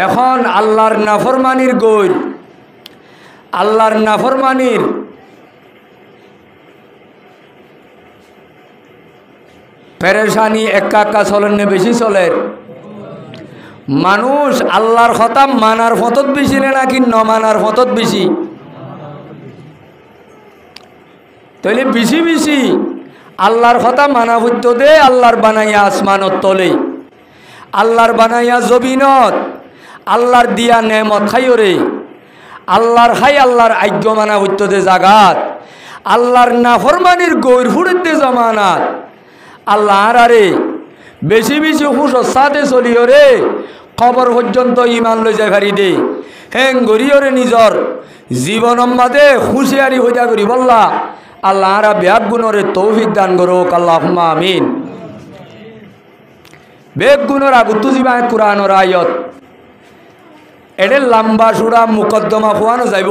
এখন আল্লাহর নাফরমানির গৈর, আল্লাহর নাফরমানির পেরেশানি একা একা চলেন না বেশি চলের? মানুষ আল্লাহর কথা মানার ফতত বেশি নাকি ন মানার ফতত বেশি? তাইলে বেশি বেশি আল্লাহর কথা মানা হইতো দে। আল্লাহর বানাইয়া আসমানত তলে, আল্লাহর বানাইয়া জবিনত, আল্লাহর দিয়া নেমত খাইরে, আল্লাহর খাই আল্লাহর আজ্ঞ মানা হইতো দে জাগাত। আল্লাহর নাফরমানির গৈর ফুড়ে জমানাত আল্লাহ আরে বেশি বেশি হুশর সাথে চলিও রে, খবর পর্যন্ত ইমান লই যায় ভারি দে। হেং গরিয়রে নিজর জীবন মাদে হুঁশিয়ারি হইয়া করি বললা আল্লাহ আরা ব্যাগ গুণরে তৌফিক দান করুক, আল্লাহুম্মা আমিন। বেগ গুণর আগুতু যাবা কোরআনের আয়াত, এডে লম্বা সুরা মুকদ্দমা খোয়ানো যাইব।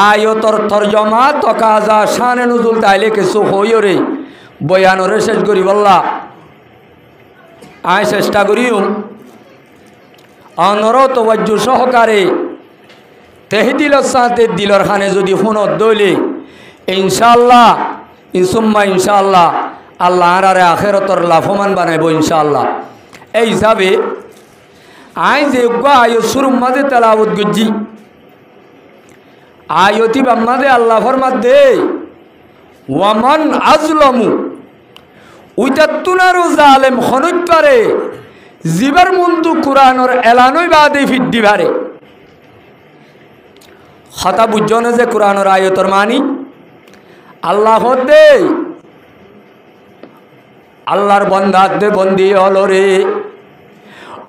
আয়াতর তরজমা তকাজা শানে নুজুল তাইলে কিছু হইরে বয়ানরে শেষ করি বললা। আয় চেষ্টা করিও অনরত ওয়াজ্য সহকারে তেহদিলর সাথে দিলর খানে যদি ফোনত দইলে ইনশাআল্লাহ ইনসুম্মা ইনশাআল্লাহ আল্লাহ আরে আখেরতর লাভবান বানাইব ইনশাআল্লাহ। এই হিসাবে আই যে আয়ত শুরুর মাঝে তেলাওয়াত করছি, আয়তি বাম্মাদে আল্লাহ ফরমাদে ওয়ামান আজলামু উইতাত্তুনারু জালেম খনইত পারে জিবার মুন্দু কোরআনর এলানই বাদে ফিদ্দি পারে। কথা বুঝছো না যে কোরআনর আয়তর মানি আল্লাহ দে আল্লাহর বন্দাত দে বন্দি হলো রে।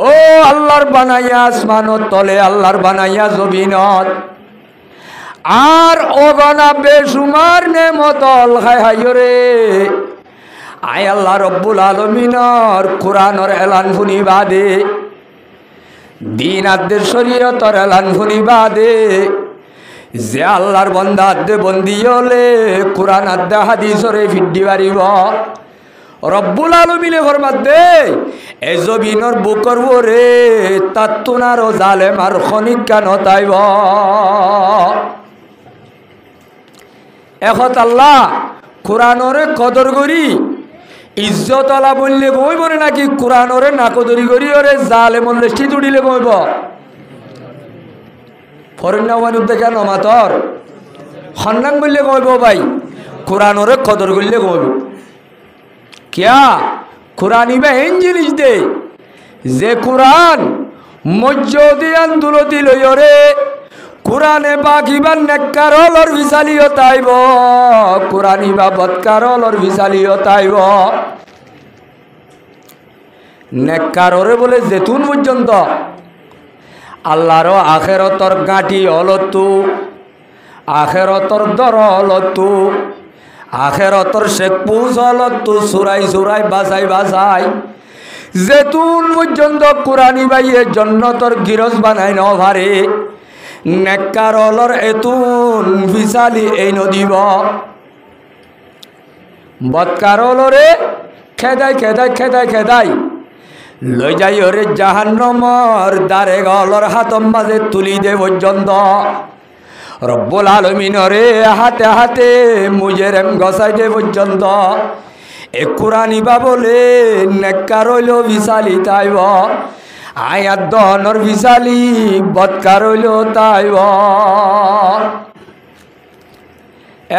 ও আল্লাহর বানাইয়া আসমানত তলে, আল্লাহর বানাইয়া জবিনত, আর অগনা বেসুমার নেমত অল খাই হাইয় রে। আয় আল্লাহ রব্বুল আলমিনর কোরআনর এলান শুনি বাদে, দিন আদের শরীয়তর এলান শুনি বাদে, যে আল্লাহর বন্দা আদে বন্দি হলে কোরআন আদে হাদিসরে ফিড্ডি পারিব। রব্বুল আলমিনে ফরমাত দে এ জবিনর বুকর রে তাত্তুনার জালেম আর খনিকা নতাইব। এখন আল্লাহ কোরআনরে কদর করি ইজ্জত আলা বললে কইব নাকি কোরআনরে না কদরি করি ওরে জালেমন লেষ্টি তুড়িলে কইব? ফরিন্নাওয়ানুর দেখে নমাতর সন্নান বললে কইব ভাই, কোরআনরে কদর করলে কইব। কিয়া কোরআন ইবা এন জিনিস দে যে কোরআন মজ্জদি আন্দোলতি লইরে কোরআনে বাকিবার নেককারলর বিচালিও তাইব, কোরআন ইবা বৎকারলর বিচালিও তাইব। নেককাররে বলে যেতুন পর্যন্ত আল্লাহর আখেরতর গাঁটি অলতু, আখেরতর দর অলতু, আখেরতর শেখ পুষ অলতু, সুরাই সুরাই বাসাই বাসাই যেতুন পর্যন্ত কোরআনি বাইয়ে জন্নতর গিরজ বানাই ন ভারে নেককারলর এতুন বিচালি এই নদীব। বৎকারলরে খেদাই খেদাই খেদাই খেদাই লই যাই ওরে জাহান্নামর দারে গলর হাতম মাঝে তুলি দে পর্যন্ত। রব্বুল আলমিনরে হাতে হাতে মুজেরেম গসাই দে পর্যন্ত এ কোরআনি বা বলে নেককার হইল বিচালি তাইব, আয়াত দহনর বিচালি বৎকার হইল তাইব।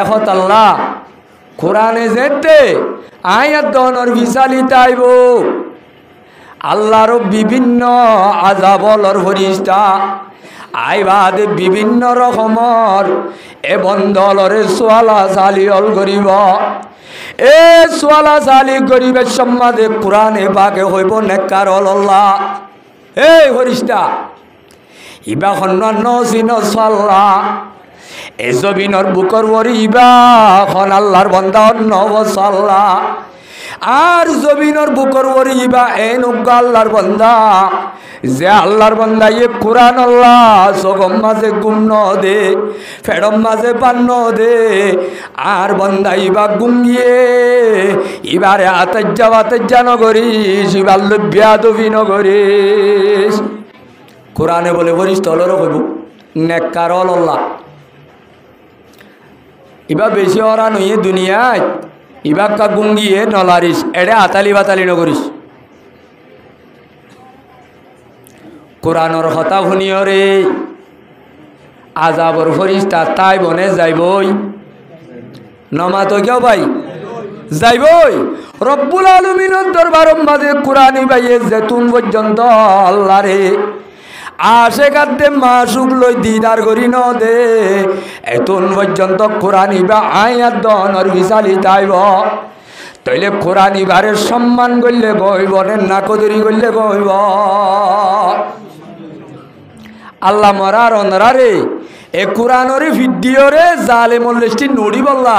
এখন আল্লাহ কোরআনে যেতে আয়াত দহনর বিচালি তাইব। আল্লাহর বিভিন্ন আযাবলর ফরিস্তা আইবাদে বিভিন্ন রকমর এ বন্দলরে সোয়ালা চালিয়ল করিব। এ সোয়ালা চালি করিবে সম্মাদে কোরআনে বাগে হইব নেককার আল্লাহ। এই ফরিস্তা ইবা খন্ন চিন সাল্লা এ জবিনর বুকর বরি ইবা খন আল্লাহর বন্দা অন্য সাল্লা। আর জমিনের বুকর ওরি ইবা এন উগ্গা আল্লাহর বান্দা যে আল্লাহর বান্দা ইয়ে কুরআন আল্লাহ সগম মাঝে গুম ন দে ফেড়ম মাঝে পান ন দে আর বান্দা ইবা গুঙ্গিয়ে ইবারে আতেজ্জা নগরিস ইবার লব্যা দবি নগরিস কোরআনে বলে বলিস তলরও কইব নেককার আল্লাহ ইবা বেশি ওরা নইয়ে দুনিয়ায় ইবা কা গুঙ্গিয়ে নলারিস এড়ে আতালি বাতালি নগরিস কোরআনর কথা শুনিও রে আজাবর ফরিস্তা তাই বনে যাইবই নমা তো কেউ ভাই যাইবই রব্বুল আলামিনের দরবার মাঝে কোরআন বাইয়ে যেতুন পর্যন্ত আল্লাহ রে আশে কাদ্দে মাসুক লই দিদার করি ন দে এতুন পর্যন্ত কোরআন ইবা আয়াত দনর বিশালি তাইব তইলে কোরআন ইবারের সম্মান করলে গইব না কদরি করলে গইব আল্লাহ মরার অনরারে এ কোরআনরে ভিডিও রে জালেমুল লিস্টি নড়ি বললা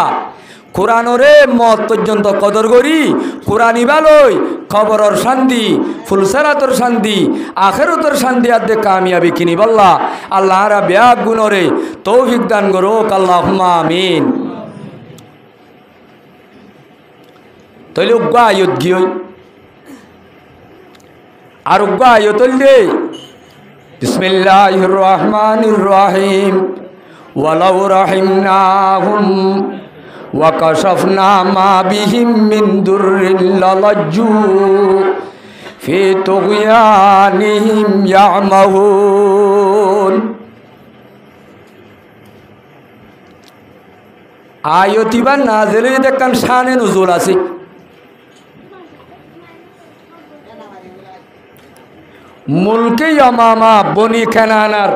কোরআনরে মত পর্যন্ত কদর করি কোরআন ইবালই খবরর শান্তি ফুলসারাতর শান্তি আখেরতর শান্তি আদে কামিয়াবি কিনি বললা আল্লাহ রা ব্যাগ গুণরে তৌফিক দান করো আল্লাহুম্মা আমিন তইলে উগ্গা আয়ত গিয়ই আর উগ্গা আয়ত দে বিসমিল্লাহির রহমানির রহিম ওয়ালাউ রাহিমনাহুম ওয়া কাশাফনা মা বিহিম মিন দুররিন লালাজ্জু ফি তুগয়ানিহিম ইয়ামাহুন আয়াতিবা নাজিলে দেখান শানে নুজুল আছে মুলকে ইয়ামামা বনি কানানার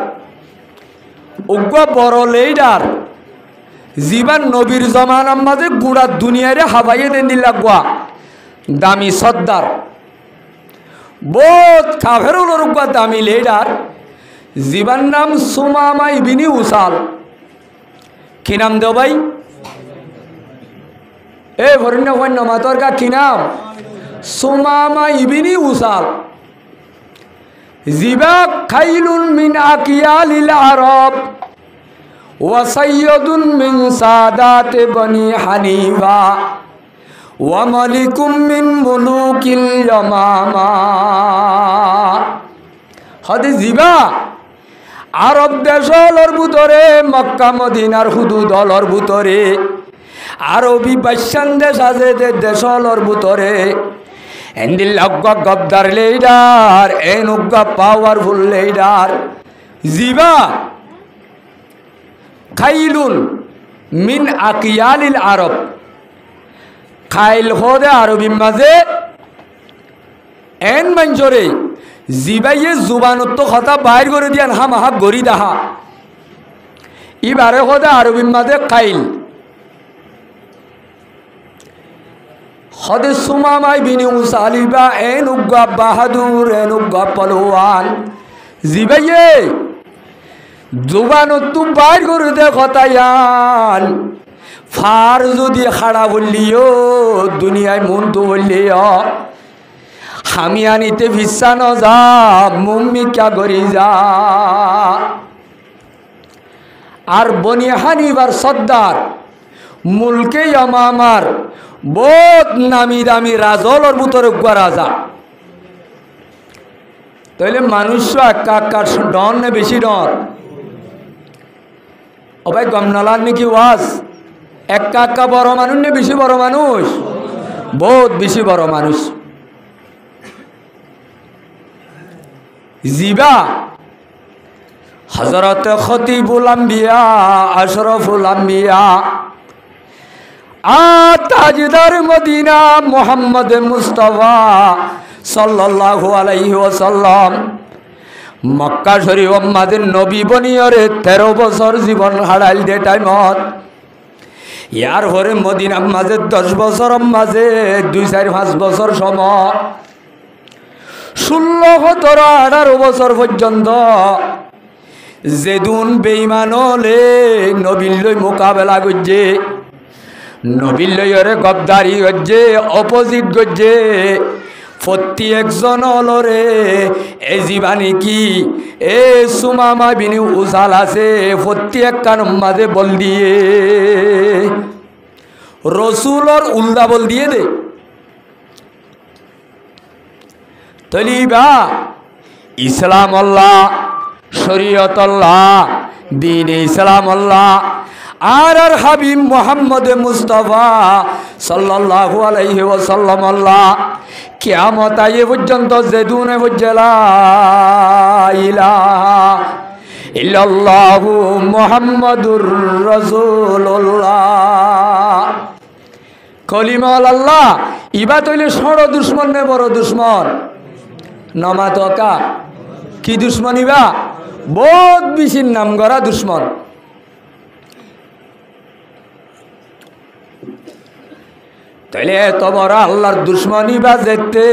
উগ্র বড় লেডার জীবন নবীর জমানার মাঝে গুড়া দুনিয়ারে হাবাইয়ে দেন দিল্লাগুয়া দামি সর্দার বহুত কাফেরুল উগ্র দামি লেডার জীবন নাম সুমামা ইবনি উসাল কি নাম দেও ভাই এ ভরণ্য ভন্য মাতর কা কি নাম সুমামা ইবনি উসাল জিবা খাইলুন মিন আকিয়ালিল আরব ওয়া সাইয়্যিদুন মিন সাদাতে বনি হানিফা ওয়া মালিকুম মিন মুলুকিল ইয়ামামা হদি জিবা আরব দেশলর ভিতরে মক্কা মদিনার হুদুদলর ভিতরে আরবি বাদশাহ দেশ আছে দেশলর ভিতরে এন্দিল অগ্গা গবদার লেডার এন উগ্গা পাওয়ারফুল লেডার জিবা খাইলুন মিন আকিয়ালিল আরব খাইল হদে আরবি মাঝে এন মঞ্জরে জিবাইয়ে জুবানত কথা বাইর করে দিয়ান হাম হাক গরি দাহা ইবারে হদে আরবি মাঝে খাইল হদে সুমামাই বিনি উসালিবা এন উগ্গা বাহাদুর এন উগ্গা পলোয়ান জিবাইয়ে জুবানত তু বাইর করে দে কথায়ান ফার যদি খাড়া বললিও দুনিয়ায় মন তো বললিও আমি আনিতে ভিসা ন যা মুম্মি ক্যা করি যা আর বনি হানিবার সর্দার মুলকে ইয়ামামার বহুত নামি দামি রাজলর ভিতরে রাজা তাইলে মানুষ একা একা ডর না বেশি ডর ও ভাই গমনালার নাকি ওয়াজ একা একা বড় মানুষ না বেশি বড় মানুষ বহুত বেশি বড় মানুষ জিবা হযরত খতিবুল আম্বিয়া আশরাফুল আম্বিয়া তাজদার মদিনা মুহাম্মদ মুস্তাফা সাল্লাল্লাহু আলাইহি ওয়াসাল্লাম মক্কা শরীফ আমাদের নবী বনিয়রে 13 বছর জীবন হারাইল দে টাইমত ইয়ার পরে মদিনা মাঝে 10 বছর মাঝে 2-4-5 বছর সময় 16-17-18 বছর পর্যন্ত যেদুন বেঈমান হলে নবীর লই মোকাবেলা করছে নবীর লয়রে গদ্দারি গজ্জে অপোজিট গজ্জে প্রত্যেকজন অলরে এ জীবানী কি এ সুমামা বিনি উজাল আছে প্রত্যেক কানুম মাঝে বল দিয়ে রসুলর উল্দা বল দিয়ে দে তলিবা ইসলাম আল্লাহ শরীয়ত আল্লাহ দ্বীন ইসলাম আল্লাহ আর হাবিব মুহাম্মদ মুস্তাফা সাল্লাল্লাহু আলাইহি ওয়াসাল্লাম আল্লাহ কিয়ামত আয়ে পর্যন্ত যেদুনে বজ্জালা ইলাহা ইল্লাল্লাহু মুহাম্মাদুর রাসূলুল্লাহ কলিমা আল্লাহ ইবা তৈলে সড় দুশ্মন নে বড় দুশ্মন নমাতকা কি দুশ্মন ইবা বহুত বেশি নাম গড়া দুশ্মন তাইলে এত বড় আল্লাহর দুশ্মনী বা যেতে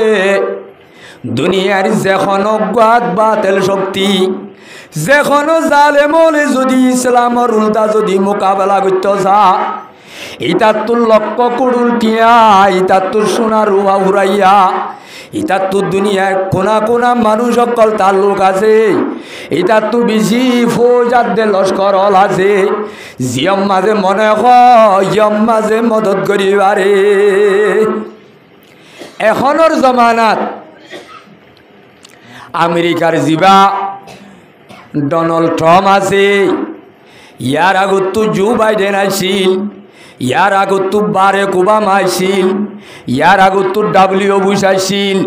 দুনিয়ার যেখন অজ্ঞাত বাতিল শক্তি যেখন জালেমলে যদি ইসলামের উল্টা যদি মোকাবেলা করতে যা ইতার তোর লক্ষ করুল টিয়া ইতার তোর সোনার রুহা উড়াইয়া ইতার তোর দুনিয়ায় কোনা কোনা মানুষ সকল তার লোক আছে ইতার তো বেশি ফৌজার দে লস্কর হল আছে জিয়ম মাঝে মনে হয়ম মাঝে মদত করিবারে এখনের জমানাত আমেরিকার জিবা ডোনাল্ড ট্রাম্প আছে ইয়ার আগত তো জো বাইডেন আছিল ইয়ার আগত তো বারাক ওবামা আছিল ইয়ার আগত তো ডব্লিউ বুশ আছিল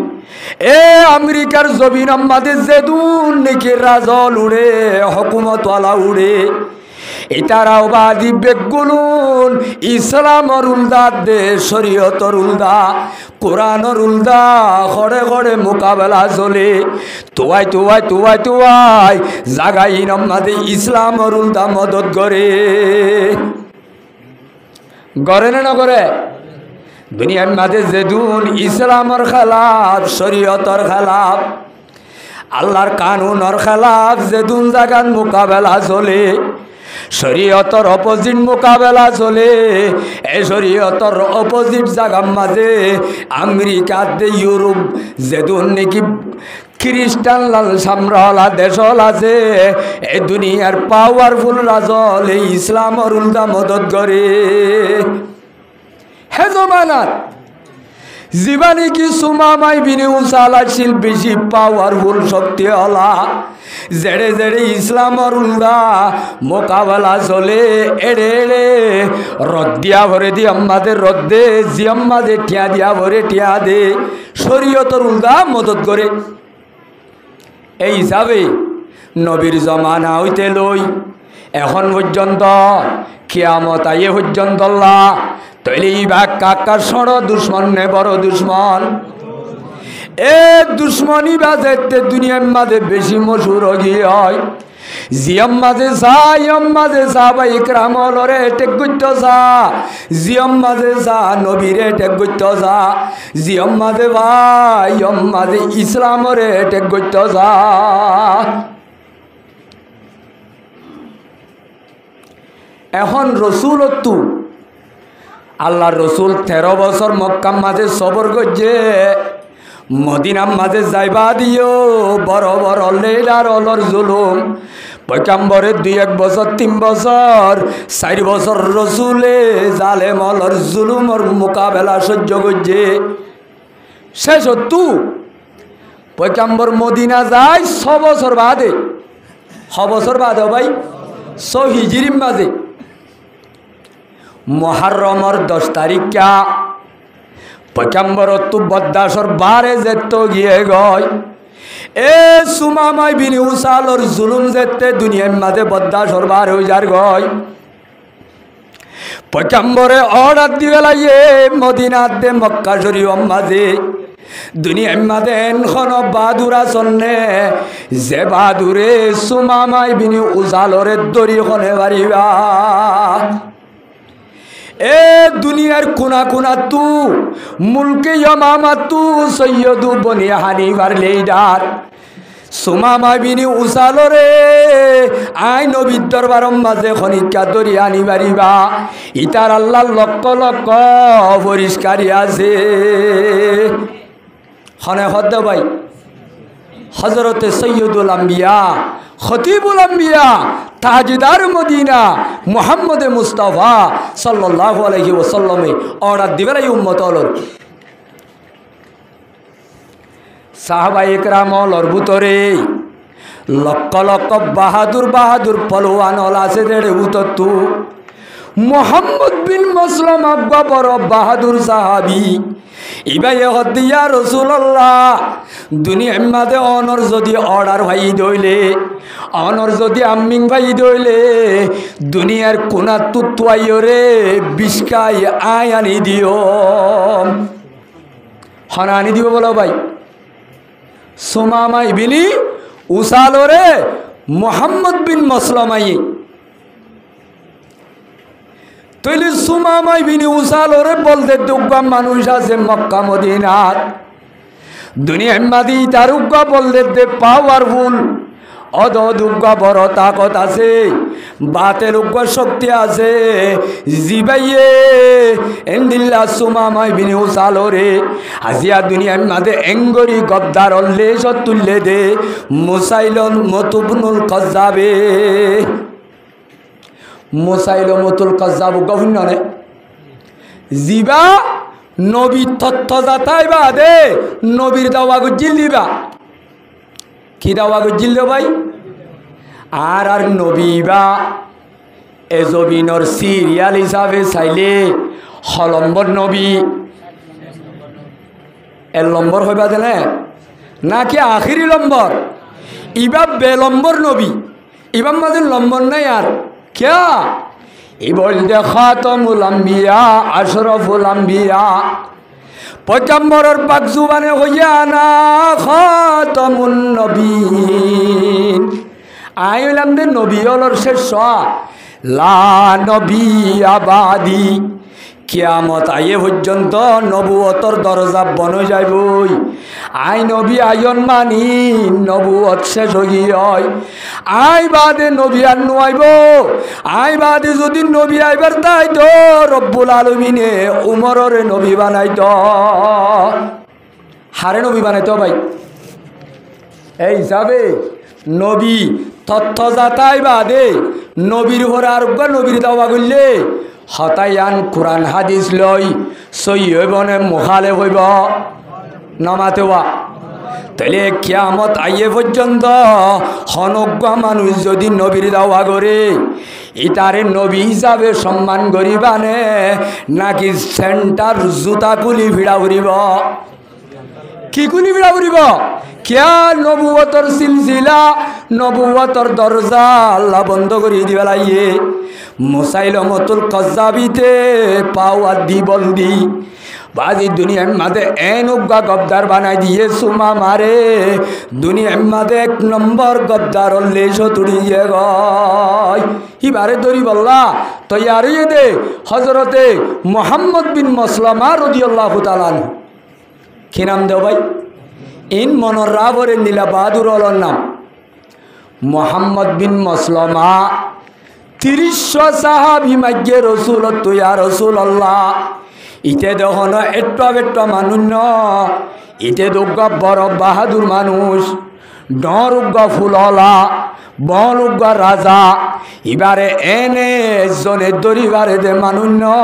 এ আমেরিকার জমিন আমাদের যেদুন নাকি রাজল উড়ে হকুমতওয়ালা উড়ে এটারাও বাদি বেগুলুন ইসলামর উল্দা দে শরীয়তর উল্দা কোরআনর উল্দা ঘরে ঘরে মোকাবেলা চলে তোয়াই তোয়াই তোয়াই তোয়াই জাগাই আমাদের ইসলামর উল্দা মদত করে গড়ে না করে দুনিয়ার মাঝে যেদুন ইসলামর খেলাফ শরীয়তর খেলাফ আল্লাহর কানুনর খেলাফ যেদুন জাগান মোকাবেলা চলে শরীয়তর অপোজিট মোকাবেলা চলে এই শরীয়তর অপোজিট জাগার মাঝে আমেরিকাতে ইউরোপ যেদুন নাকি খ্রিস্টান লাল সাম্রালা দেশল আছে এই দুনিয়ার পাওয়ারফুল রাজল এই ইসলামর উল্টা মদত করে হে জমানাত জীবানী কি সুমামাই বিনি উসালাছিল বেশি পাওয়ারফুল শক্তি হলা জেড়ে জেড়ে ইসলামর উল্দা মোকাবেলা চলে এড়ে এড়ে রদ দিয়া ভরে দি আমাদের রদ দে জি আমাদের টিয়া দিয়া ভরে টিয়া দে শরীয়তর উল্দা মদত করে এই হিসাবে নবীর জমানা হইতে লই এখন পর্যন্ত কিয়ামত আইয়ে পর্যন্ত আল্লাহ তৈলে ইবাক কাকার সড় দুশ্মন নে বড় দুশ্মন এ দুশ্মনী বাজেতে দুনিয়ার মাঝে বেশি মশুর গিয়ে হয় জিয়ম মাঝে যা ভাই ইকরামলরে টেক গইত যা জিয়ম মাঝে যা নবীরে টেক গইত যা জিয়ম মাঝে ভাই মাঝে ইসলামরে টেক গইত যা এখন রসুলত্তু আল্লাহর রসুল 13 বছর মক্কার মাঝে সবর করছে মদিনার মাঝে যাইবা দিও বড় বড় লেডার অলর জুলুম পয়গাম্বরের 2-1 বছর 3 বছর 4 বছর রসুলে জালেম অলর জুলুমর মোকাবেলা সহ্য করছে শেষ তু পয়গাম্বর মদিনা যায় 6 বছর বাদে 6 বছর বাদে ভাই 6 হিজরির মাঝে মুহররমর 10 তারিখা পয়গাম্বর তো বদাসর বারে যেত গিয়ে গয় এ সুমামাই বিনি উসালর জুলুম যেতে দুনিয়ার মাঝে বদাসর বার হয়ে যার গয় পয়গাম্বরে অর্ডার দিয়ে লাগে মদিনাতে মক্কা শরীফ মাঝে দুনিয়ার মাঝে এখন বাহাদুরা চন্নে যে বাহাদুরে সুমামাই বিনি উসালরের দড়ি খনে বাড়িবা এ দুনিয়ার কোনা কোনা তু মুলকে ইয়ামামা তু সৈয়দু বনি হানিফার লিডার সুমামা বিনি উসালরে আই নবীর দরবার মাঝে খনিকা দরি আনি বাড়িবা ইতার আল্লাহ লক্ষ লক্ষ পরিষ্কারী আছে হনে হদ্দ ভাই হজরতে সৈয়দুল আম্বিয়া খতিবুল আম্বিয়া তাজদার মদিনা মুহাম্মদ মুস্তাফা সাল্লাল্লাহু আলাইহি ওয়াসাল্লামে অর্ডার দিবেন এই উম্মত হলর সাহাবায়ে কেরাম হলর ভিতরে লক্ষ লক্ষ বাহাদুর বাহাদুর পলোয়ান হল আছে দেড়ে উতত্তু মোহাম্মদ বিন মাসলাম আব্বা বড় বাহাদুর সাহাবি ইবাই হদিয়া রসুল্লাহ দুনিয়ার মাঝে অনর যদি অর্ডার ভাই দইলে অনর যদি আম্মিং ভাই দইলে দুনিয়ার কোনা তুয়াইরে বিস্কাই আয় আনি দিও হন আনি দিব বলো ভাই সুমামা ইবিনি উসালরে মোহাম্মদ বিন মাসলামাই তৈলি সুমামাই বিনি উসালরে বলতে দুগ্গা মানুষ আছে মক্কা মদিনাত দুনিয়ার মাদি তার উগ্গা বলতে পাওয়ারফুল অদ দুগ্গা বড় তাকত আছে বাতের উগ্গা শক্তি আছে জিবাইয়ে এন্দিল্লা সুমামাই বিনি উসালরে হাজিয়া দুনিয়ার মাঝে এঙ্গরি গদ্দার লেশ তুললে দে মুসাইলন মতুবনুল কজ্জাবে মুসাইলমতুল কাজ্জাব গভীরনে জিবা নবী তথ্য যাতাইবা দে নবীর দাওয়া গুজিল দিবা কি দাওয়া গুজিল দে ভাই আর নবীবা এজবিনর সিরিয়াল হিসাবে চাইলে হলম্বর নবী এর লম্বর হইবা দেনে নাকি আখিরি লম্বর ইবা বেলম্বর নবী ইবার মাঝে লম্বর নাই আর क्या इबोलते खातमुल अंबिया अशरफुल अंबिया पैगम्बरर पाक जुबाने हइया ना खातमुन नबीन आइ हइलाम दे नबी हलर शेष ला नबी आबादी कियामत आइए पर्यन्त नबुवतर दरजा बन जाइबई आइ नबी आयन मानी नबुवत शेष हई आइ बादे नबी आर नुआइब आइ बादे जदि नबी आइबार ताई तो रब्बुल आलमीने उमररे नबी बानाइतो हारे नबी बानाइतो भाई এই হিসাবে নবী তথ্য যাতাই বাদে নবীর উপরে আর নবীর দাওয়া করলে হতায়ান কোরআন হাদিস লই সই হইবনে মুখালে হইব নমাতেওয়া তাহলে কিয়ামত আইয়ে পর্যন্ত হনজ্ঞ মানুষ যদি নবীর দাওয়া করে ইতারে নবী হিসাবে সম্মান করিবানে নাকি সেন্টার জুতা কুলি ভিড়া উড়িব কি কুলি ভিড়া উড়িব क्या नबुवतर सिलसिला नबुवतर दरजा अल्लाह बंद कर दिबा लाइए मुसाइलमतुल कज्जाबीते पावा दी बंदी बाजी दुनिया मादे एनुगा गद्दार बनाई दिए सुमा मारे दुनिया मादे एक नंबर गद्दार लेशो तुड़िए गई ही बारे दरी बल्ला तैयार ये दे हजरते मोहम्मद बिन मसलमा रदियल्लाहु ताआला अन्हु की नाम दे भाई इन मनोरावर नीला बहादुर नाम मोहम्मद बिन मसलमा 30 साहाबी मध्य रसूल तो या रसूल अल्लाह इते देखो एट्टा बेट्टा मानुष न इते दुग्गा बड़ बहादुर मानुष डरुग्गा फुलला बलुग्गा राजा इबारे एने जने दरिबारे दे मानुष न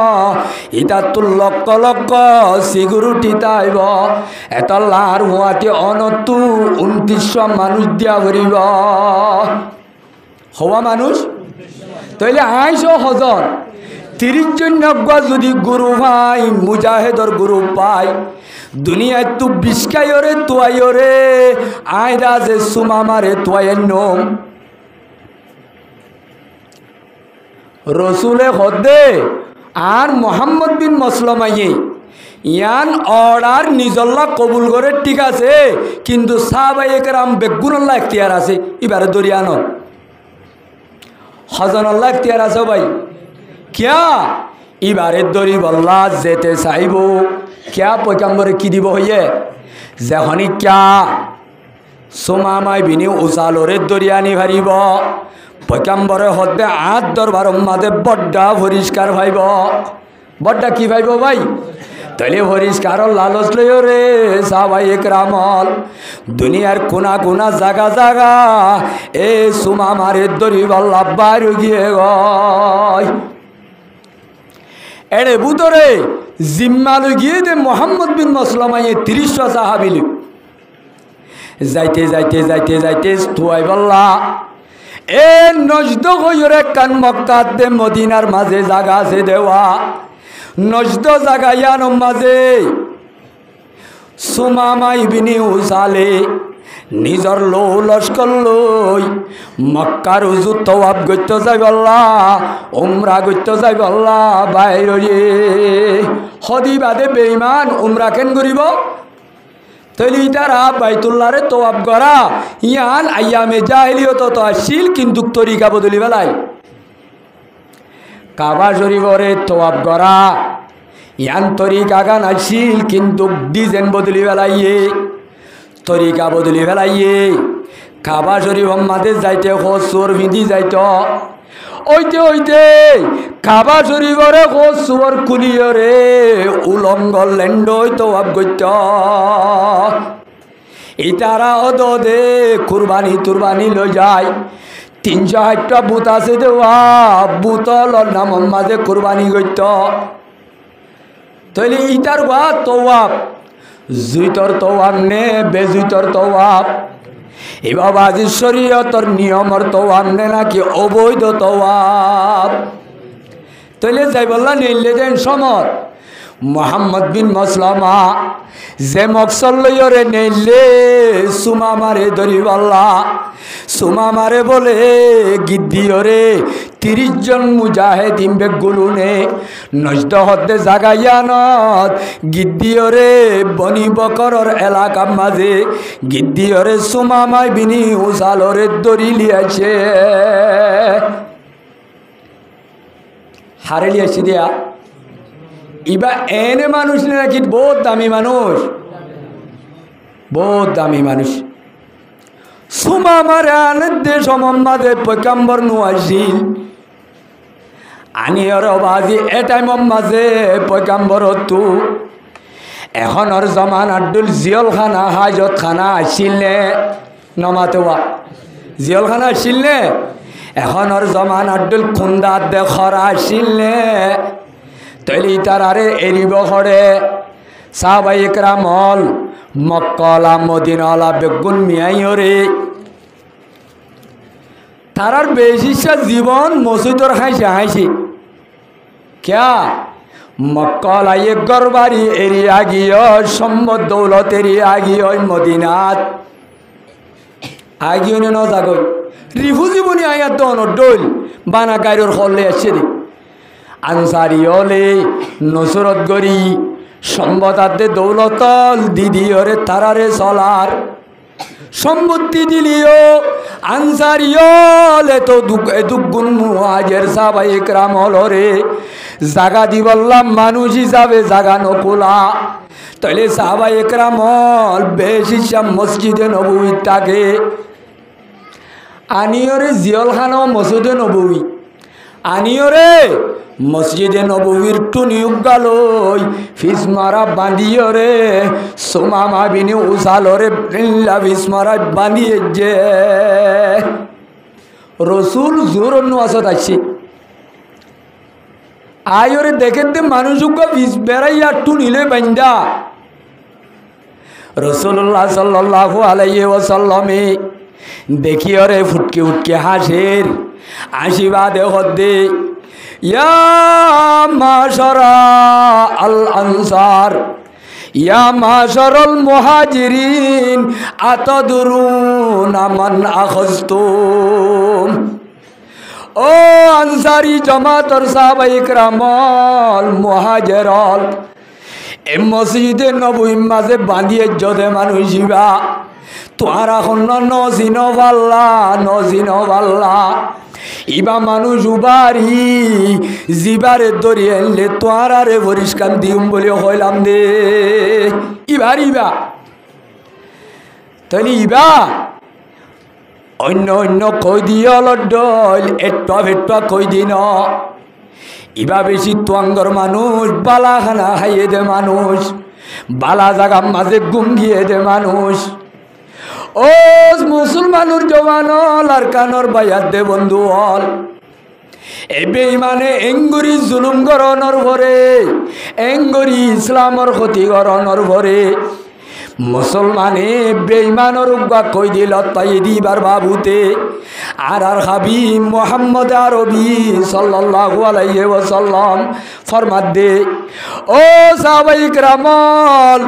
इता तो लक्ष लक्ष सिगुरुटी ताइब एत लार हुआते अनतु 2900 मानुष दिया भरिब हवा मानुष तैले 250 हजर 30 जन যদি গুরু ভাই মুজাহিদর গুরু পাই দুনিয়ায় তু বিস্কায়রে তুয়ায়রে আয়রা যে সুমামারে তুয়ায়নম রসুলে হদে আর মোহাম্মদ বিন মসলমাইয়ে ইয়ান অর্ডার নিজল্লা কবুল করে ঠিক আছে কিন্তু সাহাবায়ে কেরাম বেগুনাল্লাহ ইখতিয়ার আছে এবারে দরিয়ানো हजन अल्लाह इख्तियार आछो भाई क्या इबारे दरी बल्ला जेते चाइबो क्या पैगम्बर की दिब हइये जखनी क्या সুমামাই বিনি উচালরে দরিয়ানি ভারিব পয়গাম্বরে হদ্দে আত দরবার মাদে বড্ডা পরিষ্কার ভাইব বড্ডা কি ভাইব ভাই তাহলে পরিষ্কার লালচ লইও রে সাহাবায়ে একরামল দুনিয়ার কোনা কোনা জাগা জাগা এ সুমামারে দরিবার লাভবার গিয়ে গয় এড়ে বুতরে জিম্মালু গিয়ে দে মোহাম্মদ বিন মসলামাইয়ে ৩০ সাহাবিল যাইতে যাইতে যাইতে যাইতে তুয়াই বললা এ নজদ হইরে কান মক্কাত দে মদিনার মাঝে জাগা আছে দেওয়া নজদ জাগা ইয়ার মাঝে সুমামা ইবনে উসালে নিজর লো লস্কর লই মক্কার উজু তওয়াব গইত যাই বললা উমরা গইত যাই বললা বাইরে হদি বাদে বেঈমান উমরা কেন করিব তৈলি তারা বাইতুল্লাহরে তওয়াব করা ইয়ান আইয়ামে জাহিলিয়ত তো আসিল কিন্তু তরিকা বদলি বেলায় কাবা শরীফরে তওয়াব করা ইয়ান তরিকা গান আসিল কিন্তু ডিজাইন বদলি বেলাইয়ে তরিকা বদলি ফেলাইয়ে কাবা শরীফ মাঝে যাইতে খোঁজর ভিঁধি যাইত ওইতে ওইতে কাবা শরীফরে খোঁজর কুলিয়রে উলঙ্গ ল্যান্ড হইতো আবগত্য ইতারা অদে কুরবানি তুরবানি লই যায় ৩৬০টা বুত আছে দেওয়া বুতলর নাম মাঝে কুরবানি গইত তাইলে ইতার বা তওয়াব জুইতর তওয়াব নে বেজুইতর তওয়াব এ বাবা আজি শরীয়তর নিয়মর তওয়াব নে নাকি অবৈধ তওয়াব তাইলে যাই বললা নিলে দেন সমর মোহাম্মদ বিন মসলামা যে মকসল লইরে নেইলে সুমামারে ধরি বললা সুমামারে বলে গিদ্দিয়রে ৩০ জন মুজাহিদ ইমবে গুলুনে নজদ হদ্দে জাগাইয়ানত গিদ্দিয়রে বনি বকরর এলাকা মাঝে গিদ্দিয়রে সুমামাই বিনি উসালরে দড়ি লিয়াছে হারে লিয়াছি দিয়া ইবা এনে মানুষ নাকি বহুত দামি মানুষ বহুত দামি মানুষ সুমামারে আনন্দে সমম্মাদে পয়গাম্বর নুয়াইছিল আনিয়র বাজি এটাই মম্মাজে পয়গাম্বর তু এখনর জমান আব্দুল জিয়ল খানা হাজত খানা আসিল নে নমাতেওয়া জিয়ল খানা আসিল নে এখনর জমান আব্দুল খুন্দাত দে খরা আসিল নে তৈলি তারারে এরিব হরে সাহাবায়ে একরামল মক্কালা মদিনালা বেগুন মিয়াইরে তারার বেশিসা জীবন মসজিদর হাইছে হাইছে ক্যা মক্কালা এক গরবারি এরিয়া গিয়ে সম্পদ দৌলত এরিয়া গিয়ে মদিনাত আগিয়ে ন জাগই রিফু জীবনী আয়াত দন ডইল বানা গাইরর হলে আসছে দি আনসারি হলে নসরত গরি সম্পদাতে দৌলতল দিদিওরে তারারে চলার সম্পত্তি দিলিও আনসারি হলে তো দুগুণ মুহাজির সাহাবায়ে একরাম হলরে জাগা দি বললাম মানুষ হিসাবে জাগা নকুলা তাইলে সাহাবায়ে একরাম হল বেশি মসজিদে নববী থাকে আনিয়রে জিয়ল খানো মসজিদে নববী আনিয়রে মসজিদে নববীর টুনিউক গালই ফিসমারা বাঁধিয়রে সুমামা বিনি উসালরে ফিসমারা বাঁধিয়ে যে রসুল জোর অন্য আসত আসছে আয়রে দেখেন দে মানুষ বেড়াইয়া টুনিলে বান্ধা রসুল্লাহ সাল্লাল্লাহু আলাইহি ওয়াসাল্লামে দেখিয়রে ফুটকে উটকে হাসের আশীর্বাদে হদ্দে ইয়া মাশারা আল আনসার ইয়া মাশারাল মুহাজিরিন আতাদরুনা মান আখাযতুম ও আনসারি জামাতর সাহাবায়ে ইকরামল মুহাজিরল এ মসজিদে নববীর মাঝে বাঁধিয়ে যদে মানুষিবা তোরা হন্ন নজিন ভাল্লা ইবা মানুষ উবারি জিবারে দরি আনলে তোরারে পরিষ্কার দিম বলে হইলাম দে ইবা তাহলে ইবা অন্য অন্য কই দিয়ে লড্ডল এট্টা ভেট্টা কই দিন ইবা বেশি তোয়াঙ্গর মানুষ বালা খানা খাইয়ে দে মানুষ বালা জাগা মাঝে গুঙ্গিয়ে দে মানুষ ও মুসলমানুর জওয়ান আর কানর বাইয়াত দে বন্ধু হল এ বেঈমানে এঙ্গুরি জুলুম করণর ভরে এঙ্গুরি ইসলামর ক্ষতি করণর ভরে মুসলমানে বেঈমানর উগ্বা কই দিল তাই দিবার বাবুতে আর খাবি মোহাম্মদ আরবি সাল্লাল্লাহু আলাইহি ওয়াসাল্লাম ফরমাত দে ও সাহাবাই کرامল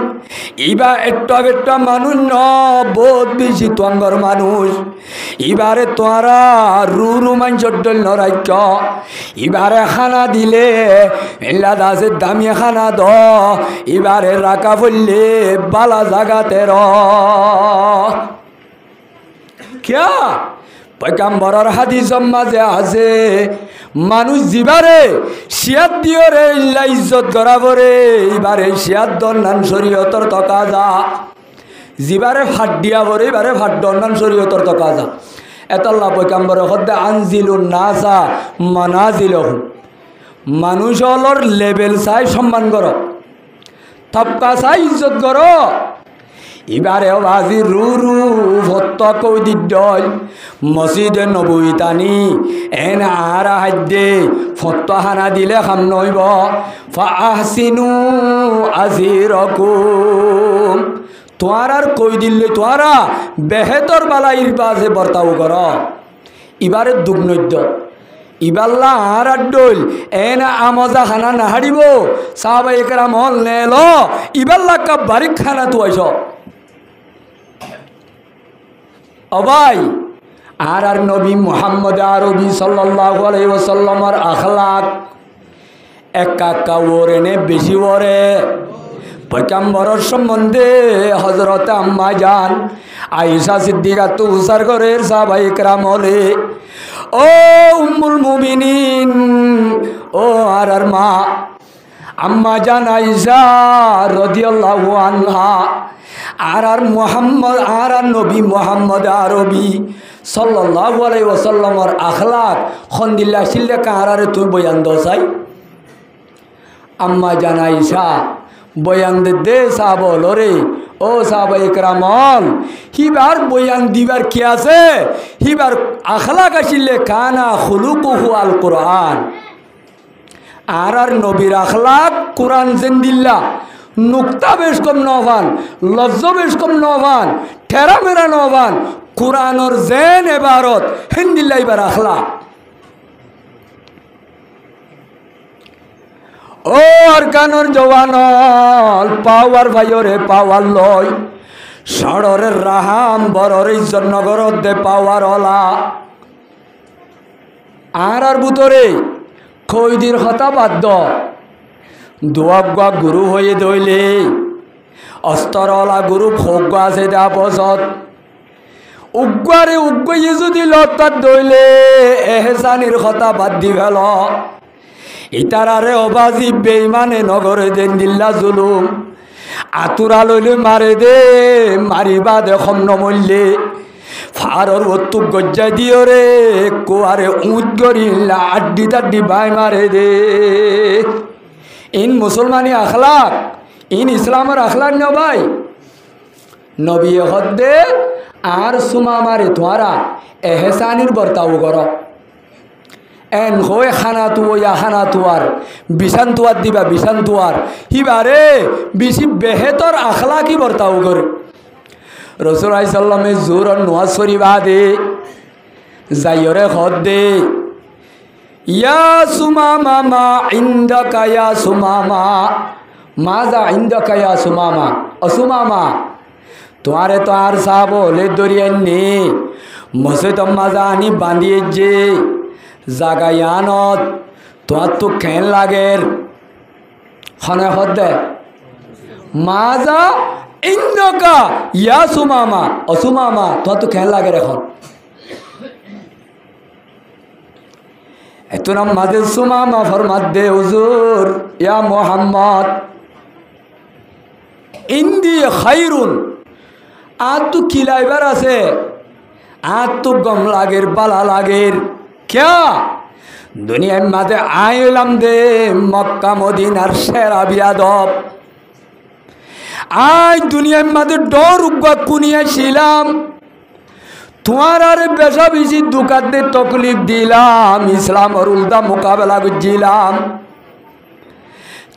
ইবা একটা মানুষ ন বহুত বেশি তোয়াঙ্গর মানুষ ইবারে তোরা রুরু মাঞ্চর ডল নরাইক ইবারে খানা দিলে এলা দাসে দামি খানা দ ইবারে রাখা বললে বালা জাগাতে র क्या পয়গম্বরের হাদিসের মাঝে আছে মানুষ জিবারে শিয়াত দিও রে ইল্লা ইজ্জত করাবরে ইবারে শিয়াত দন্নান শরীয়তর তকাজা জিবারে ফাট দিয়া বরে ইবারে ফাট দন্নান শরীয়তর তকাজা এতাল্লাহ পয়গম্বর হদ্দে আনজিলুন নাসা মানাজিলহুম মানুষ হলর লেভেল চাই সম্মান করো তবকা চাই ইজ্জত করো ইবারে বাজি রুরু ভত্ত কই দিডল মসজিদে নবী তানি এন আর হাদ্দে ফত্ত হানা দিলে খাম নইব ফাহসিনু আজিরকুম তোয়ার কই দিলে তোয়ারা বেহেতর বালাইর বাজে বর্তাও কর ইবারে দুগ্নদ্য ইবাল্লা আর আড্ডল এন আমজা খানা না হারিব সাহাবায়ে কেরাম হল নেল ইবাল্লা কা বারিক খানা তুয়াইছ অবাই আর নবী মুহাম্মদ আরবি সাল্লাল্লাহু আলাইহি ওয়াসাল্লামের আখলাক একা ওরেনে বেশি ওরে পয়গম্বরের সম্বন্ধে হযরত আম্মা জান আয়েশা সিদ্দিকা তো উসার ঘরের সাহাবায়ে কেরাম হলে ও উম্মুল মুমিনিন ও আর মা আম্মা জান আয়েশা রাদিয়াল্লাহু আনহা আর মুহাম্মদ আর নবী মুহাম্মদ আরবি সাল্লাল্লাহু আলাইহি ওয়াসাল্লামের আখলাক খন্দিল্লা সিল্লে কারারে তুই বয়ান দসাই আম্মা জান আয়েশা বয়ান দে সাহাবলরে ও সাহাবায়ে কেরামল হিবার বয়ান দিবার কি আছে হিবার আখলাক আসিলে কানা খুলুকুহু আল কুরআন আর নবীর আখলাক কুরআন জিন্দিল্লা নুক্তা বেশ কম নভান লফজ বেশ কম নভান ঠেরা মেরা নভান কুরআনর জেন এবারত হিন্দিল্লা ইবার আখলাক ও আর কানর জওয়ানল পাওয়ার ভাইরে পাওয়ার লয় সড়রের রাহাম বড়র ইজ্জত নগরত দে পাওয়ার অলা আর বুতরে খৈদির হতা বাদ্য দোয়াগুয়া গুরু হয়ে দইলে অস্তরলা গুরু ভোগ আছে দা বসত উগ্গারে উগ্গিয়ে যদি লতার দইলে এহসানির কথা বাদ দি ফেল ইতারারে অবাজি বেইমানে নগরে দেন দিল্লা জুলুম আতুরা লইলে মারে দে মারিবা দেখম নমল্লে ফারর অত্তু গজ্জা দিও রে কোয়ারে উঁচ গরিল্লা আড্ডি তাড্ডি বাই মারে দে ইন মুসলমানি আখলাক ইন ইসলামের আখলাক ন ভাই নবী হদ্দে আর সুমা মারে তোরা এহসানির বর্তাও কর এন হয়ে খানা তু ইয়া খানা তুয়ার বিছান তুয়ার দিবা বিছান তুয়ার হিবারে বেশি বেহেতর আখলাকি বর্তাও করে রসুল সাল্লামে জোর নোয়াজ শরীফা দে যাইরে হদ্দে ইয়া সুমামা মা ইন্দাকা ইয়া সুমামা মাজা ইন্দাকা ইয়া সুমামা অসুমামা তোমারে তো আর সাহ বলে দরিয়ে নে মসে তো মাজা আনি বাঁধিয়ে যে জাগায়ানত তোমার তো খেন লাগের হনে হদ্দে মাজা ইন্দাকা ইয়া সুমামা অসুমামা তোমার তো খেন লাগের এখন এত নাম মাঝে সুমামা ফরমাত দে হুজুর ইয়া মুহাম্মদ ইন্দি খাইরুন আর তো খিলাইবার আছে, আর তো গম লাগের বালা লাগের ক্যা দুনিয়ার মাঝে আইলাম দে মক্কা মদিনার সেরা বিয়াদব। আজ দুনিয়ার মাঝে ডর উগা কুনিয়াছিলাম, তোমার আর বেশা বেশি দুকাতে তকলিফ দিলাম, ইসলামের উল্টা মোকাবেলা করছিলাম।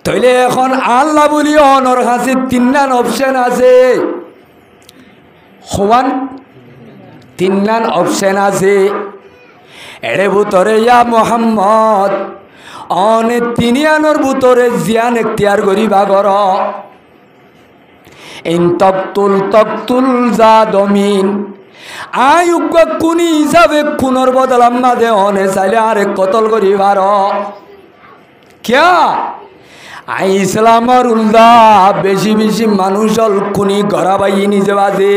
তাইলে এখন আল্লাহ বলি অনর কাছে তিনটান অপশন আছে, হওয়ান তিনটান অপশন আছে। এর ভিতরে ইয়া মোহাম্মদ অনে তিনি আনর ভিতরে জিয়ান এখতিয়ার করিবা কর। ইন তকতুল জাদমিন আয়ুগ কুনি হিসাবে খুনের বদলাম মাঝে অনে চাইলে আরে কতল করিবার ক্যা আই ইসলামর উল্দা বেশি বেশি মানুষ হল খুনি গড়াবাই নিজে বাজে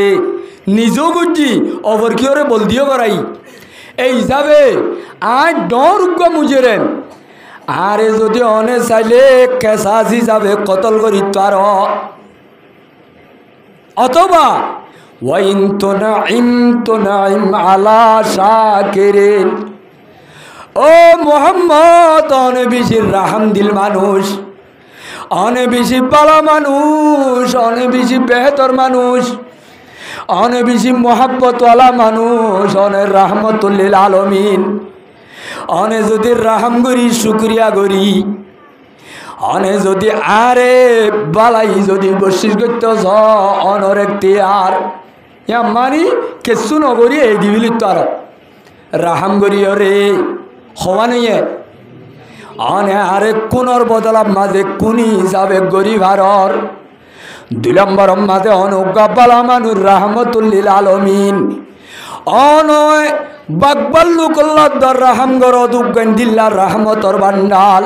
নিজেও করছি অবর কি ওরে বল দিও করাই এই হিসাবে আজ ডর উগ্গ মুজেরেন আরে যদি অনে চাইলে কেসাস হিসাবে কতল করি তার অথবা ওয়াইন তুনাইম আলা শাকিরিন। ও মোহাম্মদ অনেক বেশি রাহাম দিল মানুষ, অনেক বেশি পালা মানুষ, অনেক বেশি বেহতর মানুষ, অনেক বেশি মোহাব্বতওয়ালা মানুষ, অনেক রাহমতুল্লিল আলমিন। অনে যদি রাহাম করি শুক্রিয়া করি, অনে যদি আরে বালাই যদি বসিস করতে অনর এখতিয়ার ইয়া মানি কেসু নগরি এই দিবিলি তো আর রাহাম করি রে হওয়া নেই। অনে আরে কোনর বদলাম মাঝে কুনি হিসাবে গরিবারর 2 নম্বর মাঝে অনুজ্ঞাবালা মানুষ রাহমতুল্লিল আলমিন। অনয় বাকবাল্লুকল্লার রাহাম গর দুগ্গন্দিল্লার রাহমতর বান্ডাল।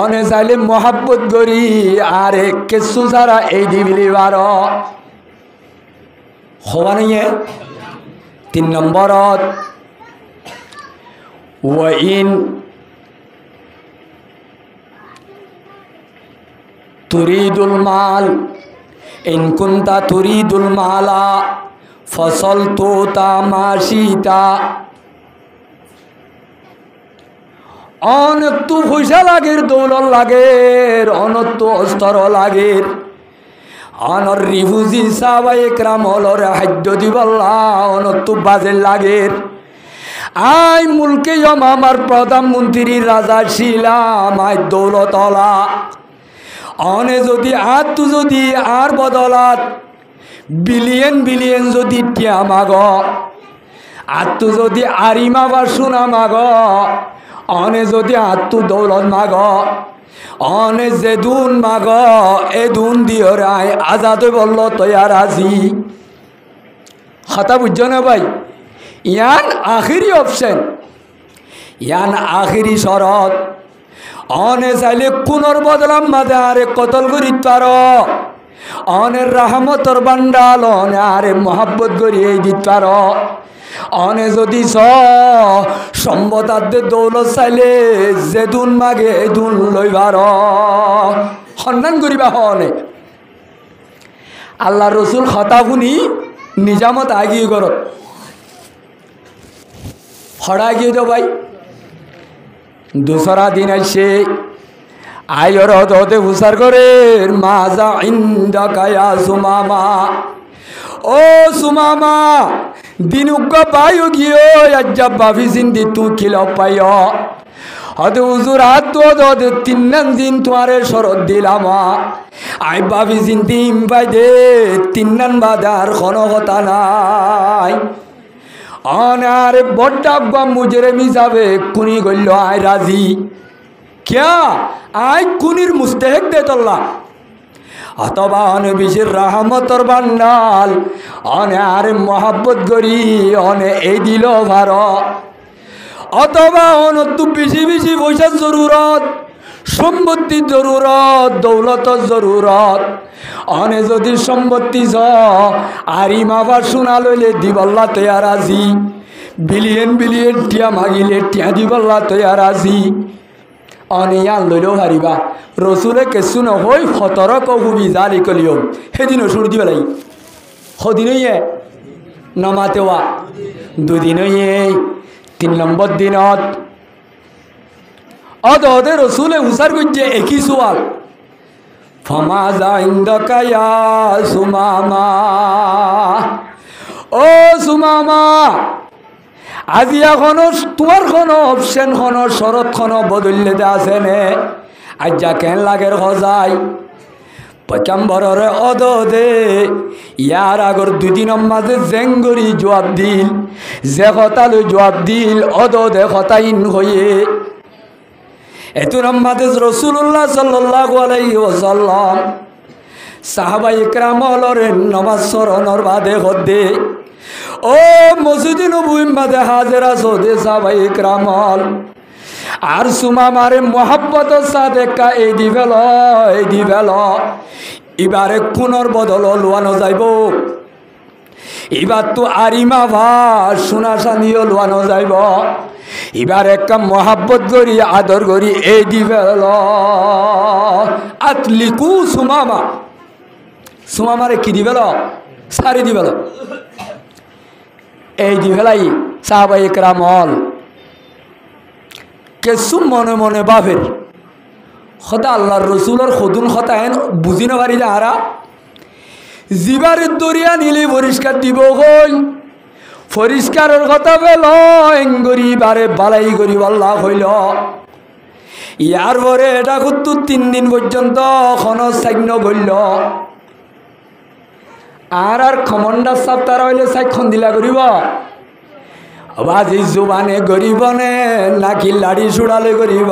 অনে চাইলে মহাব্বত করি আরে কেসু ছাড়া এই দিবিলি বার হওয়া নিয়ে 3 নম্বরত ওয়াইন তুরিদুল মাল ইন কুনতা তুরিদুল মালা ফসল তো তামাশিতা। অনেক তো পয়সা লাগের, দৌলত লাগের, অনেক তো অস্তর লাগের, অনর রিফুজি সাহাবায়ে একরাম হলর হাদ্য দিবল্লা অনেক তো বাজের লাগের। আই মুলকে আমার প্রধানমন্ত্রী রাজা ছিলাম আই দৌলতলা। অনে যদি আর তু যদি আর বদলাত বিলিয়ন বিলিয়ন যদি টিয়া মাগ, আর তু যদি আরিমা বা সোনা মাগ, অনে যদি আর তু দৌলত মাগ, অনে যেদুন মাগ এদুন দিও রায় আজাদ বলল তৈয়ার আজি। কথা বুঝছো না ভাই? ইয়ান আখিরি অপশন, ইয়ান আখিরি শরত। অনে চাইলে কোনর বদলাম মাঝে আরে কতল করি তার অনের রাহমতর বান্ডাল অনে আরে মহাব্বত করি এই দিতার। অনে যদি সম্বতাদ্দে দৌলত চাইলে যেদুন মাগে এদুন লইবার সন্ধান করিবা হনে। আল্লাহ রসুল কথা শুনি নিজামত আগিয়ে কর হড়া গিয়ে তো ভাই। দোসরা দিন আসে আয়র হতে হুসার করে মাজা ইন্দা কায়া সুমামা। ও সুমামা দিন উগ্গ পাইও গিয়ে আজ্জা বাফি সিন্দি তু খিল পাই হতে হুজুর হাত তো 3 দিন তোমারে শরৎ দিলাম আই বাফি সিন্দি ইম্পাই দে 3 বাদার কোনো কথা নাই। অনারে বড্ডা মুজরে মিজাবে কুনি গইল আই রাজি ক্যা আই কুনির মুস্তেহেক দে তল্লা। অথবা অনে বিশের রাহমতর বান্ডাল অনে আরে মহাব্বত করি অনে এই দিল ভার। অথবা অন তু বেশি বেশি পয়সার জরুরত, সম্পত্তির জরুরত, দৌলতর জরুরত। অনে যদি সম্পত্তি আরিমা বা সোনা লইলে দিবল্লা তৈয়ার আজি, বিলিয়ন বিলিয়ন টিয়া মাগিলে টিয়া দিবল্লা তৈয়ার আজি। অনে ইয়ান লইলেও হারিবা রসুলে কেসু নহই 17 কহুবি জালি কলিও সেদিনও সুর দিবে লাগি। সদিন হইয়ে নমাতেওয়া দুদিন হইয়ে 3 নম্বর দিনত অদে রসুলে উসার করছে একই সোয়াল ফমাজা ইন্দাকা ইয়া সুমামা ও সুমামা আজি এখনো তোমার কোনো অপশন কোনো শরৎ কোনো বদললে আছে নে আজ যা কেন লাগের হজাই পয়গম্বরের অদদে ইয়ার আগর দুদিনের মাঝে জেঙ্গরি জবাব দিল যে কথালে জবাব দিল অদদে কথাইন হয়ে এতুর মাঝে রাসূলুল্লাহ সাল্লাল্লাহু আলাইহি ওয়াসাল্লাম সাহাবায়ে কেরামর নামাজ সরণর বাদে হদে ও মসজিদে নববী মাঝে হাজিরা সদে সাহাবায়ে কেরামল আর সুমামারে মোহাব্বত সাথে কা এই দিবেল এবারে কোনর বদল লোয়ানো যাইব এবার তো আরিমা ভাস সোনাশানিও লোয়ানো যাইব এবার একটা মোহাব্বত করি আদর করি এই দিবেল আতলিকু সুমামারে কি দিবেল সারি দিবেল এই দিবেলাই সাহাবায়ে কেরামল কেসু মনে মনে বাপের হতা আল্লাহর রসুলের সদুন হতা হেন বুঝি না পারি যাহারা জিবারের দরিয়া নিলে পরিষ্কার দিব হই পরিষ্কারের কথা পেল এঙ্গরি বারে বালাই করি আল্লাহ হইল ইয়ার পরে এটা কিন্তু 3 দিন পর্যন্ত কোনো সাইন্য গইল আর খমন্ডার সাপ তারা হইলে সাইক্ষণ দিলা করিব বাজি জুবানে গরিব নে নাকি লাড়ি ছুড়ালে গরিব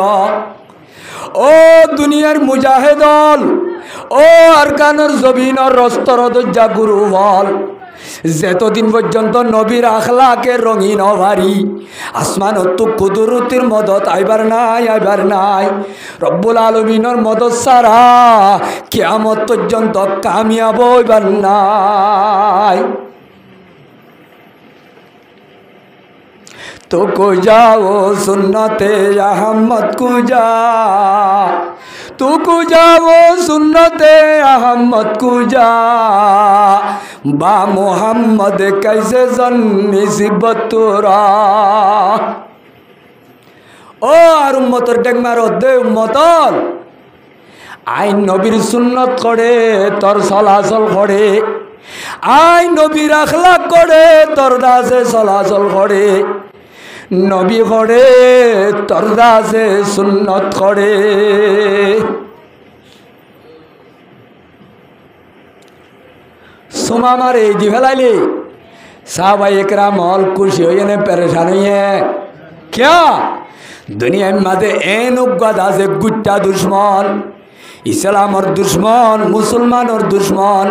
ও দুনিয়ার মুজাহিদল ও আরকানের জবিনর রস্তর দজ্জা গুরু বল যতদিন পর্যন্ত নবীর আখলাকে রঙিন ভারি আসমান তো কুদরতির মদত আইবার নাই রব্বুল আলামিনের মদত সারা কিয়ামত পর্যন্ত কামিয়াব হইবার নাই तो को जाओ सुन्नते अहमद को जा तो को जाओ सुन्नते अहमद को जा बा मोहम्मद कैसे जन निस्बत तोरा ओ আর উম্মতের ডেক মারো দে উম্মতল আইন নবীর সুন্নত করে তোর চলাচল করে আইন নবীর আখলাক করে তোর দাসে চলাচল করে নবী করে তোর দাসে সুন্নত করে সুমামার এই দি ফেলাইলি সাহাবায়ে কেরামল খুশি হয়ে নে পরেশান হয়ে क्या दुनिया मादे एन उगद आसे गुट्टा दुश्मन इस्लाम और दुश्मन मुसलमान और दुश्मन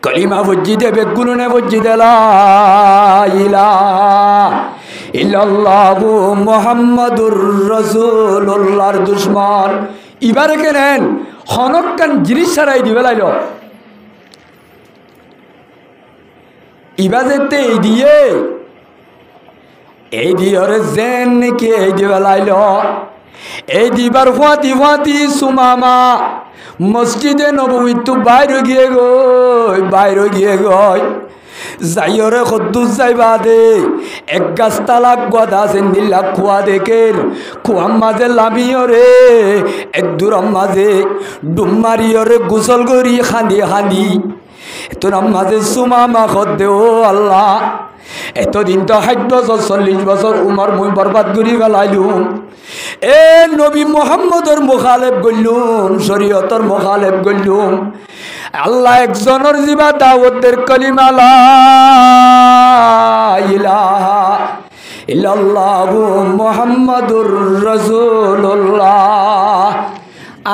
कलिमा वज्जी दे बेगुनु ने वज्जी दे ला इलाहा इल्लल्लाहु मुहम्मदुर रसूलुल्लाहर दुश्मन इबारे केनेन हनक्कान जिनिस साराई दिबे लाइलो इबाजेते दिए এই দিয়রে জেন নাকি এই দিবা লাইল এই দিবার ফাতি ফাতি সুমামা মসজিদে নববী তো বাইরে গিয়ে গই যাইরে কদ্দুস যাইবা দে এক গাছ তালাক গদা সেন্দিল্লা খুয়া দেখের খুয়াম মাঝে লামিয়রে এক দূরম মাঝে ডুমারিয়রে গোসল করি খান্দি খান্দি তোর মাঝে সুমামা খদ্দে ও আল্লাহ এতদিন তো 60 বছর 40 বছর উমর মুই বরবাদ করি ফেলাইলুম এ নবী মুহাম্মদর মুখালেফ গইলুম শরীয়তর মুখালেফ গইলুম আল্লাহ একজনের জিবা দাওয়াতের কলিমা লা ইলাহা ইল্লাল্লাহু মুহাম্মাদুর রাসূলুল্লাহ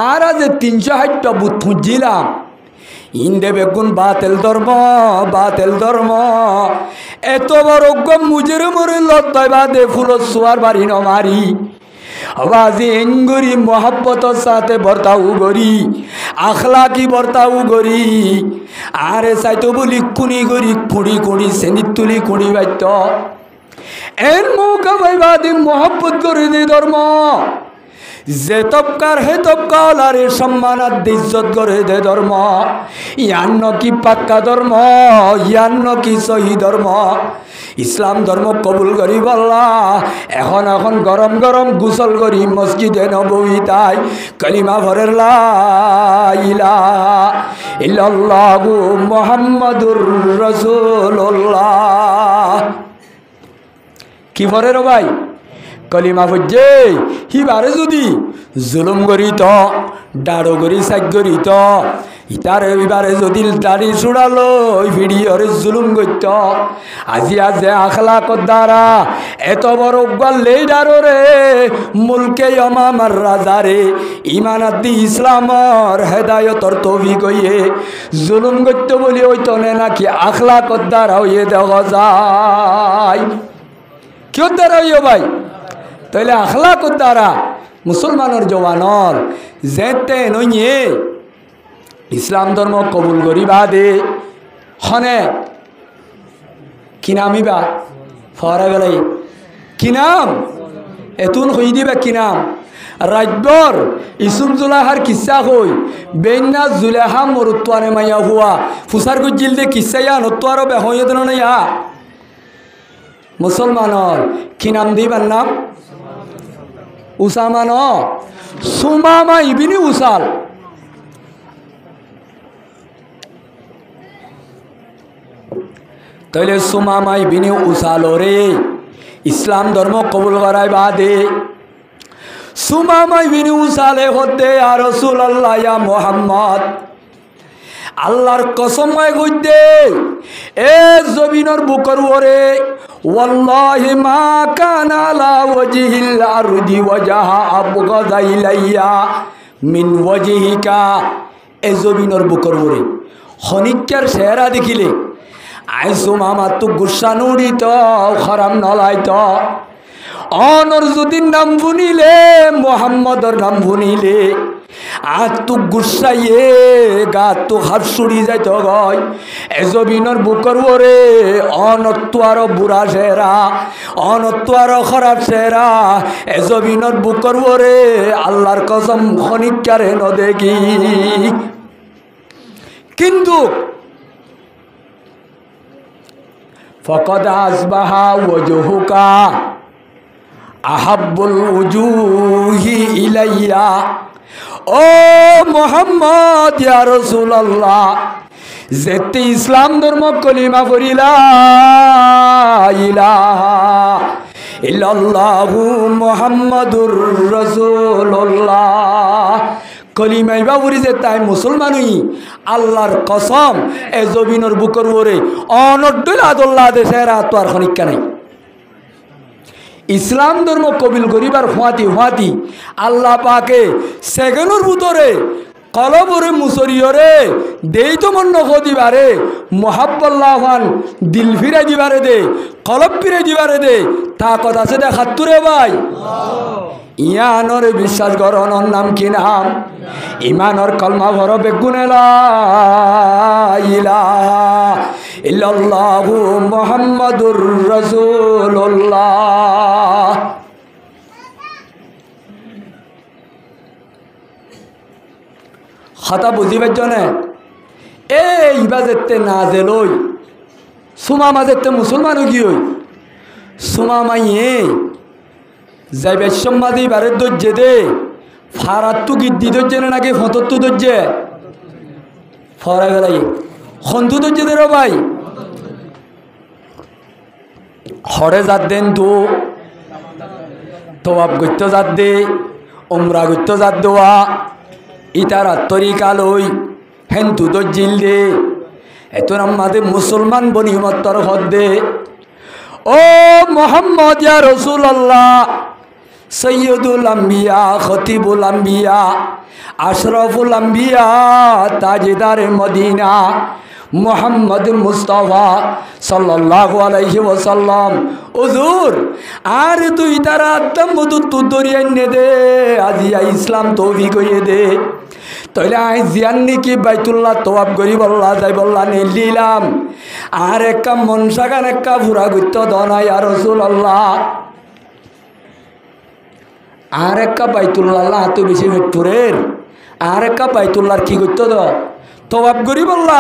আর আজ 360টা বুত খুঁজিলাম ইন্দে বেগুন বাতেল ধর্ম এত বড় গম মুজের মরে লতায় বাদে ফুল সোয়ার বাড়ি ন মারি আওয়াজি এঙ্গুরি মোহাব্বতর সাথে বর্তাও গরি আখলাকি বর্তাও গরি আরে চাইতো বলি কুনি গরি কুড়ি কুড়ি সেনি তুলি কুড়ি বাইত এন মৌকা বাইবাদি মোহাব্বত করে দে ধর্ম যে তবকার হে তবকা ওলারে সম্মানাত ইজ্জত করে দে ধর্ম ইয়ান্ন কি পাক্কা ধর্ম ইয়ান্ন কি সহি ধর্ম ইসলাম ধর্ম কবুল করি বললা এখন এখন গরম গরম গোসল করি মসজিদে নববীতায় কালিমা ভরের লা ইলাহা ইল্লাল্লাহু মুহাম্মাদুর রাসূলুল্লাহ কি ভরে রে ভাই কলিমা ভুজে হিবারে যদি জুলুম করিত ডাড়ো করি সাইক করিত ইতার এবারে যদি দাড়ি ছুড়ালো ভিডিওরে জুলুম করত আজি আজে আখলাকত দ্বারা এত বড় গল্লেই ডারো রে মুলকে অমামার রাজারে ইমানাদ্দি ইসলামর হেদায়তর তৌফিক হইয়ে জুলুম করতে বলি ওই তনে নাকি আখলাকত দ্বারা হইয়ে দেওয়া যায় কেউ দ্বারা হইও ভাই তাইলে আখলাকত দ্বারা মুসলমানের জওয়ানর যেতে নইয়ে ইসলাম ধর্ম কবুল করিবা দে হনে কি নামিবা ফরা গেলে কি নাম এতুন হই দিবা কি নাম রাজ্যর ইসুম জুলাহার কিসা হই বেন্না জুলাহা মরুত্বানে মাইয়া হুয়া ফুসার গুজিল দে কিসা ইয়া নত্বারো বে হইয়ে দেন না ইয়া মুসলমানর কি নাম দিবার নাম উসামা ন সুমামা ইবিনি উসাল তাইলে সুমামা ইবিনি উসাল রে ইসলাম ধর্ম কবুল করাই বাদে সুমামা ইবিনি উসালে হতে আর রাসূলুল্লাহ ইয়া মুহাম্মদ আল্লাহর কসম কইতে এ জমিনের বুকর ওরে ওয়াল্লাহি মা কানা লা ওয়াজহিল আরদি ওয়াজাহা আবগাযা ইলাইয়া মিন ওয়াজহিকা এ জমিনের বুকর ওরে খনিকার চেহারা দেখিলে আইসো মামা তো গুসা নুড়িত খারাম নলাইত অনর যদি নাম শুনিলে মোহাম্মদর নাম শুনিলে আর তো গুসাইয়ে গা তো হাত সুড়ি যাইত গয় এজবিনর বুকর ওরে অনত্ব আরো বুড়া চেহারা অনত্ব আরো খারাপ চেহারা এজবিনর বুকর ওরে আল্লাহর কসম খনিকারে ন দেখি কিন্তু ফকদ আসবাহা ওয়াজহুকা আহাব্বুল উজুহি ইলাইয়া ও মুহাম্মদ ইয়া রাসূলুল্লাহ যেতে ইসলাম ধর্ম কলিমা পড়িলা ইলাহা ইল্লাল্লাহু মুহাম্মাদুর রাসূলুল্লাহ কলিমাই বাবুরি যে তাই মুসলমানই আল্লাহর কসম এ জমিনের বুকর ওরে অনড্ডল আদল্লাহ দেশের আত্মার খনিকা নাই ইসলাম ধর্ম কবিল করিবার হুয়াতি আল্লাহ পাকে সেকেন্ডের ভিতরে কলবরে মুসরিয়রে দেই তো মন দিবারে মোহাব্বল্লাহান দিল ফিরে দিবারে দে কলব ফিরে দিবারে দে তা কথা আছে দেখাতুরে ভাই ইয়ানর বিশ্বাস করণর নাম কি নাম ইমানর কলমা ভর বেগুনে লা ইলাহা ইল্লাল্লাহু মুহাম্মাদুর রাসূলুল্লাহ কথা বুঝিবার জন্যে এই ইবাজেতে না জেলই সুমা মাঝেতে মুসলমানও কি হই সুমা মাইয়ে যাইবে সম্বাদী বারে দর্জে দে ফারাত্তু গিদ্দি দর্জে নাকি ফতত্তু দর্জে ফরা গেলাই খন্তু দর্জে দে র ভাই হরে যাত দেন তো আপ গত্য যাত দে উমরা গত্য যাত দেওয়া ইতার তরিকা লই হেন্তু দর্জিল দে এত আমাদের মুসলমান বনিমত্তর হদ দে ও মোহাম্মদ ইয়া রাসূলুল্লাহ সৈয়দুল আম্বিয়া খতিবুল আম্বিয়া আশরাফুল আম্বিয়া তাজদারে মদিনা মোহাম্মদ মুস্তাফা সাল্লাল্লাহু আলাইহি ওয়াসাল্লাম হুজুর আর তুই তারা আদম মধু দরিয়া নে দে আজিয়া ইসলাম তৌফিক হইয়ে দে তাইলে আই জিয়ান্নি কি বাইতুল্লাহ তওয়াব করি বল্লা যাই বল্লা নিলাম আর একটা মনসাগান একটা পুরা গুত্ত দনা ইয়া রাসূলুল্লাহ আর একটা বাইতুল্লাহ এত বেশি ভেটপুরের আর একটা বাইতুল্লাহর কি করতো তবাব করি বললা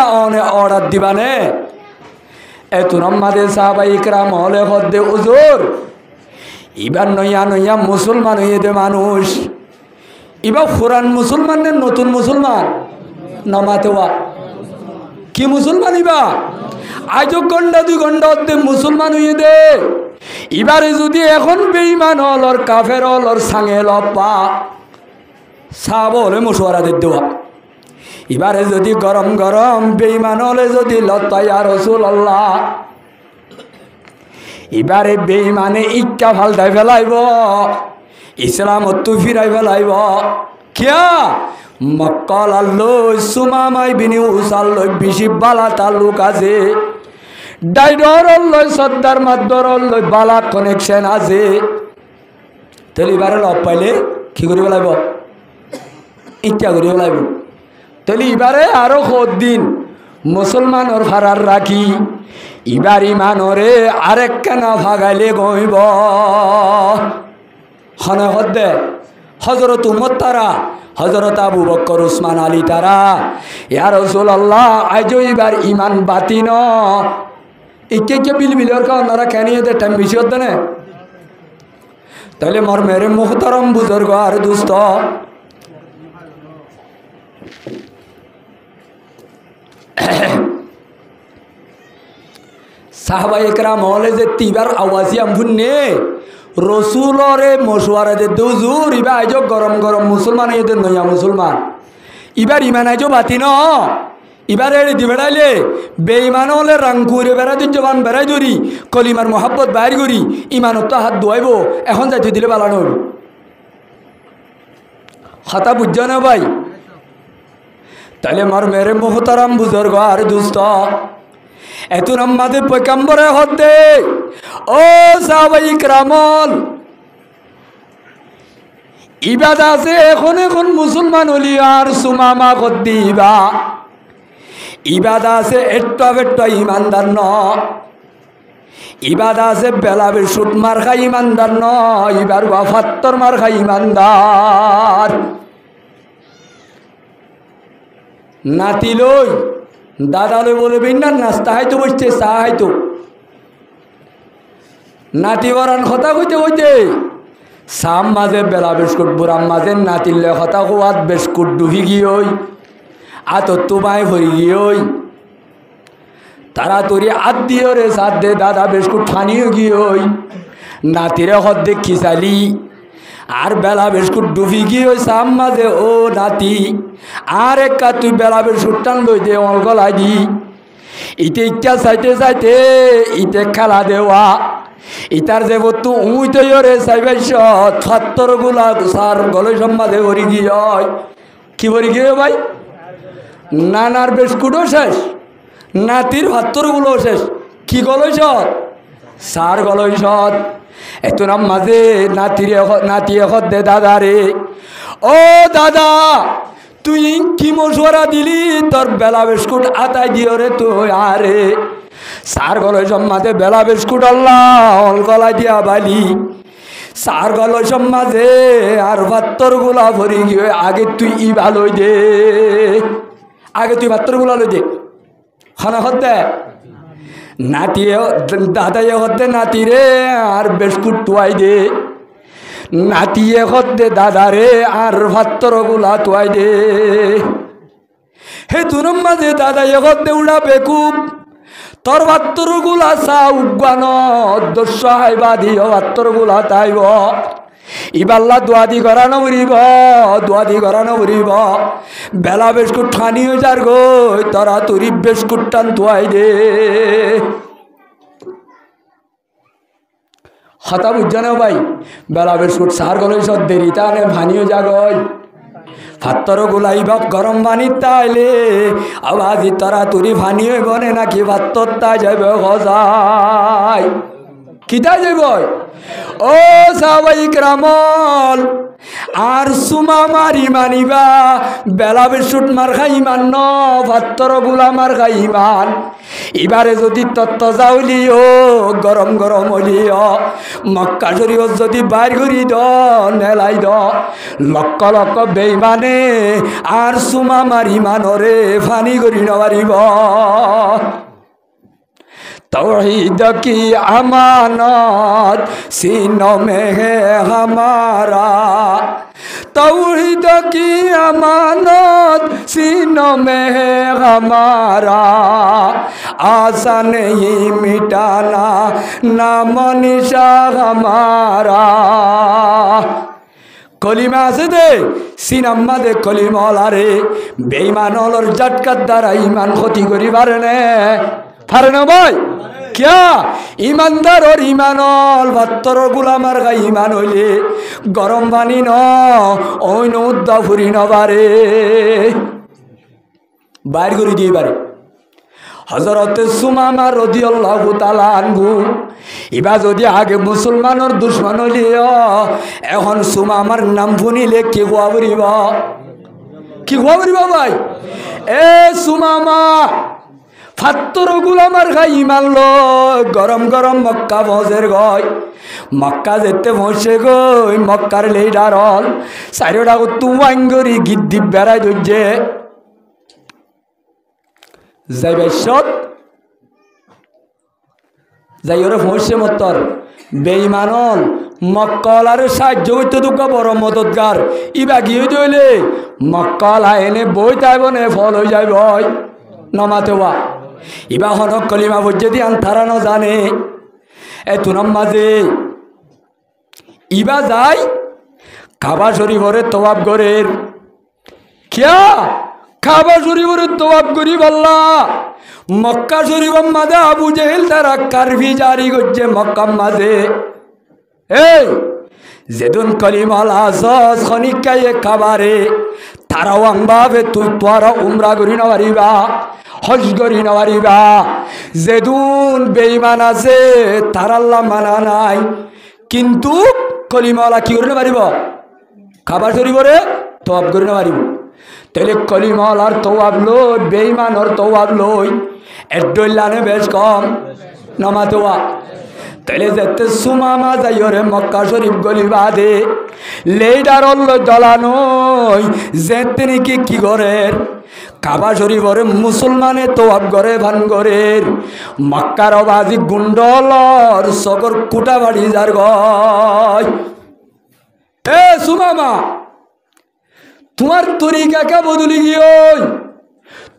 অর্ডার দিবানে এত আমাদের সাহাবাই ইকরাম হলে হদ্দে উজুর এবার নইয়া নইয়া মুসলমান হয়ে দে মানুষ এবার পুরান মুসলমানের নতুন মুসলমান নামাতেওয়া কি মুসলমান ইবা আজ ঘন্টা 2 ঘন্টা অর্ধে মুসলমান হয়ে দে এবারে যদি এখন বেঈমান হলর কাফের হলর সাঙে লপা সাব হলে মশওয়ারাদের দেওয়া এবারে যদি গরম গরম বেঈমান হলে যদি লতাইয়া রাসূলুল্লাহ এবারে বেঈমানে ইক্কা ফালতাই ফেলাইব ইসলাম তু ফিরাই ফেলাইব কিয়া মক্কাল আল্লই সুমামাই বিনি উসাল্লই বেশি বালা তালুক আছে ডাইডর লই সর্দার মাদ্দর লই বালা কানেকশন আছে তাহলে এবারে লব পাইলে কি করে ফেলাইব ইচ্ছা করে ফেলাইব তাহলে এবারে আরো দিন মুসলমানর ফারার রাখি এবার ইমানরে আরেকখানা ভাগাইলে গইব হনে হদ্দে হজরত উমর তারা হজরত আবু বকর উসমান আলী তারা ইয়া রাসূলুল্লাহ আজ এবার ইমান বাতিন ইকে বিলবিলর কা ওনারা কেন এদের টাইম বেশি হতে না তাহলে মর মেরে মুহতারম বুজুর্গ আর দুস্ত সাহাবায়ে একরাম হলে যে তিবার আওয়াজি আমফুন্নে রসুলরে মশওয়ারা দে দুজুর ইবা আজ গরম গরম মুসলমান এদের নয়া মুসলমান ইবার ইমান আজ বাতি ন এবার এড়ে দি বেড়াইলে বেঈমান হলে রাঙ্কুরে বেড়াই দিন জবান বেড়াই ধরি কলিমার মোহাব্বত বাইর করি ইমানত তো হাত ধোয়াইব এখন যাইতে দিলে বালানো হইব হাতা বুঝছ না ভাই তাহলে মার মেরে মোহতারাম বুজুর্গ আর দুস্ত এত আমাদের পয়গম্বরে হতে ও সাহাবায়ে ইকরামল ইবাদত আছে এখন মুসলমান হলি আর সুমামা কর দিবা ইবাদত আছে একটু ইমানদার ন ইবাদত আছে বেলাবের সুট মার খাই ইমানদার ন এবার ওয়াফাত্তর মার খাই ইমানদার নাতি লই দাদা লই বলবেন না নাস্তা হয়তো বসছে চা হয়তো নাতি বরান কথা কইতে কইতে সাম মাঝে বেলা বিস্কুট বুড়াম মাঝে নাতিলে কথা কোয়াত বিস্কুট ডুবি গিয়ে আতর তোমায় ভরি গিয়ে তারা তোরি আত দিও রে সাত দে দাদা বিস্কুট ঠানিও গিয়ে নাতিরে হদ দেখি চালি আর বেলা বিস্কুট ডুবি গিয়ে সাম মাঝে ও নাতি আর একা তুই বেলা বিস্কুট টান লই দে অলগলাই দি ইতে ইচ্ছা চাইতে চাইতে ইতে খেলা দেওয়া ইতার যে বস্তু উইতে রে চাইবাইছ ৭৬ গুলা সার গলে সম্মাদে ভরি গিয়ে কি ভরি গিয়ে ভাই নানার বিস্কুটও শেষ নাতির ৭৬ গুলো শেষ কি গলইছ সার গলইছ এত নাম মাঝে নাতি এখন দে দাদা রে ও দাদা তুই কি মশওয়ারা দিলি তোর বেলা বিস্কুট আতাই দিও রে তুই আরে সার গলই সম্মাদে বেলা বিস্কুট আল্লাহ গলা দিয়া বালি সার গলই সম্মাদে আর ৭২ গুলা ভরি গিয়ে আগে তুই ই ভালোই দে আগে তুই ৭২ গুলা লই দে খানা হতে নাতি দাদাই হতে নাতি রে আর বিস্কুট টুয়াই দে নাতি হতে দাদা রে আর ৭২ গুলা টুয়াই দে হে তুনম মাঝে দাদাই হতে উড়া বেকুব তোর ৭২ গুলা চা উগান দস্য হাইবা দিও ৭২ গুলা তাইব ইবাল্লা দুয়াদি করানো উড়িব বেলা বিস্কুট ঠানি হয়ে যার গই তোরা তুরি বিস্কুট টান তুয়াই দে হতা বুঝছ না ভাই বেলা বিস্কুট সার গলই সব দেরি তাহলে ভানিও যাগই ৭২ গুলাই বাপ গরম পানির তাইলে আবাজি তারা তুরি ভানি হয়ে বনে নাকি ৭২ তা যাবে হজাই কিতা যাইব ও সাহাবায়ে ইকরামল আর সুমামার ইমান ইবা বেলা বেশুট মার খাই ইমান ন ভাত্তর গুলা মার খাই ইমান এবারে যদি তত্ত্ব যাওলিও গরম গরম হলিও মক্কা শরীফ যদি বাইর করি দ নেলাই দ লক্ষ লক্ষ বেইমানে আর সুমামার ইমানরে ফানি করি নবারিব तौहीद की अमानत सीनों में है हमारा तौहीद की अमानत सीनों में है हमारा आशा नहीं मिटाना नाम निशा हमारा कलिमा আছে দে সিনাম্মা দে কলিমলা রে বেঈমানলর জাটকার দ্বারা ঈমান ক্ষতি করি পারে না ভাই क्या ईमानदार और ईमानल भात्तर गुलामार का ईमान हইলে गरम पानी न ओइन उद्दा फुरी नबारे बाहर করে দিয়ে পারে हजरत सुमामा রাদিয়াল্লাহু তাআলা আনহু ইবা যদি আগে মুসলমানের দুশমন হইলিও এখন সুমামার নাম শুনিলে কি খবরিব ভাই এ সুমামা ফাত্তর গুলামার খাই ইমান লো গরম গরম মক্কা পৌঁছের গয় মক্কা যেতে পৌঁছে গই মক্কার লেডার হল চারিটা তুয়াঙ্গরি গীত দ্বীপ বেড়াই ধরছে যাই বাইশত যাই ওরা পৌঁছে মতর বেঈমানল মক্কালার সাহায্য হইতে দুঃখ বড় মদতগার ইবা গিয়ে দইলে মক্কালা এনে বই যাইব নে ফল হয়ে যাইব নমাতে ওয়া ইবা হনক কলিমা বজ্জেদি আন্তারা ন জানে এ তুনাম মাঝে ইবা যাই কাবা শরীফরে তওয়াব করের কিয়া কাবা শরীফরে তওয়াব করি বললা মক্কা শরীফ মাঝে আবু জেহেল তারা কারফি জারি করছে মক্কা মাঝে এই যেদিন কলিমাল আসস খনিকায়ে কাবারে তারাও আংবাবে তুই তোরা উমরা করি না পারিবা হজ করি না পারিবা যেদিন বেঈমান আছে তার আল্লাহ মানা নাই কিন্তু কলিমাওয়ালা কি করে পারিব কাবা শরীফরে তওয়াব করে না পারিব তাহলে কলিমাওয়ালার তওয়াব লই বেঈমানর তওয়াব লই এডলানে বেশ কম নামাতোয়া তাহলে যেতে সুমামা যাইরে মক্কা শরীফ গলি বাদে লেডার দলানই যেতে নাকি কি করের কাবা শরীফরে মুসলমানে তওয়াব করে ভান করের মক্কার বাজি গুন্ডলর সকর কুটা বাড়ি যার গয় এ সুমামা তোমার তরিকা কে বদলি গিয়ে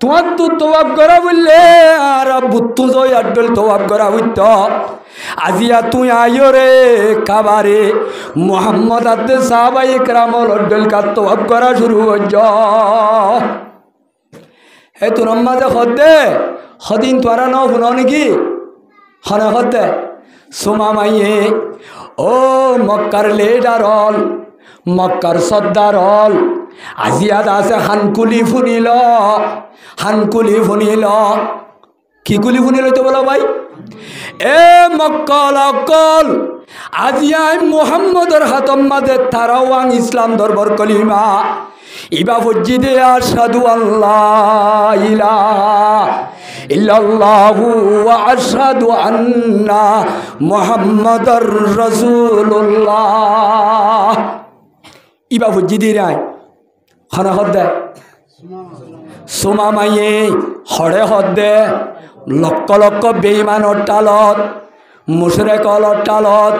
তোমার তো তওয়াব করা বললে আর বুত্তু জয় আড্ডল তওয়াব করা হইত আজিয়া তুই আইও রে কাবারে মোহাম্মদ আদে সাহাবাই একরামল আড্ডল কা তওয়াব করা শুরু হইজ হে তোর মাঝে হদে হদিন তোরা ন শুন নাকি হনে হদে সুমামাইয়ে ও মক্কার লেডার হল মক্কার সর্দার হল আজিয়াদ আছে হানকুলি ফুনিল কি কুলি ফুনিল তো বলো ভাই এ মক্কল অকল আজিয়াই মুহাম্মদর হাতম মাঝে তারাওয়াং ইসলাম দরবার কলিমা ইবা ফজ্জিদে আশহাদু আল্লাহ ইলাহা ইল্লাল্লাহু ওয়া আশহাদু আন্না মুহাম্মাদার রাসূলুল্লাহ ইবা ফজ্জিদে রায় খানা হদ্দে সুমামাইয়ে হরে হদ্দে লক্ষ লক্ষ বেঈমানর টালত মুশরিকর টালত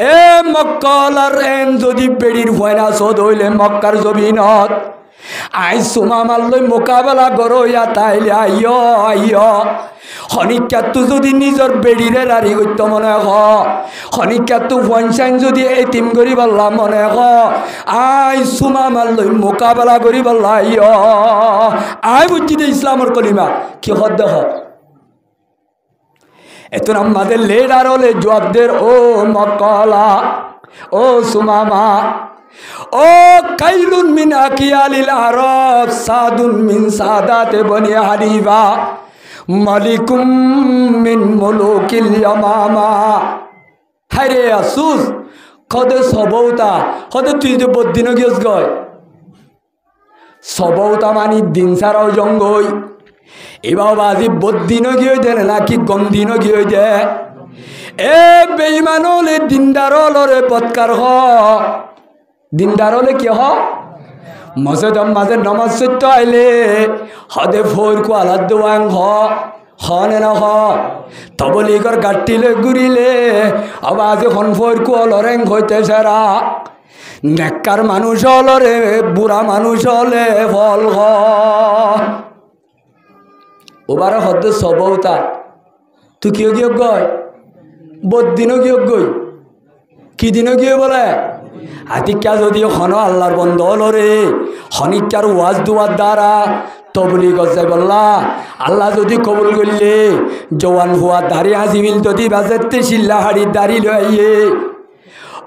এ মক্কালার এন যদি বেড়ির ভয়না সদ হইলে মক্কার জমিনত আই সুমামার লই মোকাবেলা করো ইয়া তাইলে আইয় হনিকাতু যদি নিজর বেড়িরে রারি করতে মনে হ হনিকাতু পঞ্চাইন যদি এতিম করি বললাম মনে হ আই সুমামার লই মোকাবেলা করি বললা আই বুঝছি দে ইসলামর কলিমা কি হদ্দ হ এত আমাদের লেডার হলে জবাবদের ও মক্কালা ও সুমামা ও কাইলুন মিন আকিয়ালিল আরব সাদুন মিন সাদাতে বনি হানিফা মালিকুম মিন মুলুকিল ইয়ামামা হায়রে আসুস কদে সবৌতা কদে তুই যে বদিন গিয়েছ গয় সবৌতা মানি দিন সারাও জঙ্গই এবার বাজি বদিন গিয়ে দেন নাকি গম দিন গিয়ে দে এ বেঈমানলে দিনদারলরে পৎকার হ দিনদারলে কি হ মসজিদ মাঝে নমাজ সত্য আইলে হদে ফোর কো আলাদ দেওয়াং হনে না হ তবলিগর গাটিলে ঘুরিলে আবাজে হন ফোর কো লরেং হইতে সেরা নেককার মানুষ হলরে বুড়া মানুষ হলে ফল হ ওবার হদে সবৌতা তুই কিয় গিয়ে গয় বদিনও গিয়ে গই কি দিনও গিয়ে বলে আতিকা যদি হন আল্লাহর বন্ধ হলরে হনিকার ওয়াজ দুয়ার দ্বারা তবলি গজাই বললা আল্লাহ যদি কবুল করলে জওয়ান হুয়া দাড়ি হাজিমিল যদি বাজাতে শিল্লা হাড়ি দাড়ি লইয়ে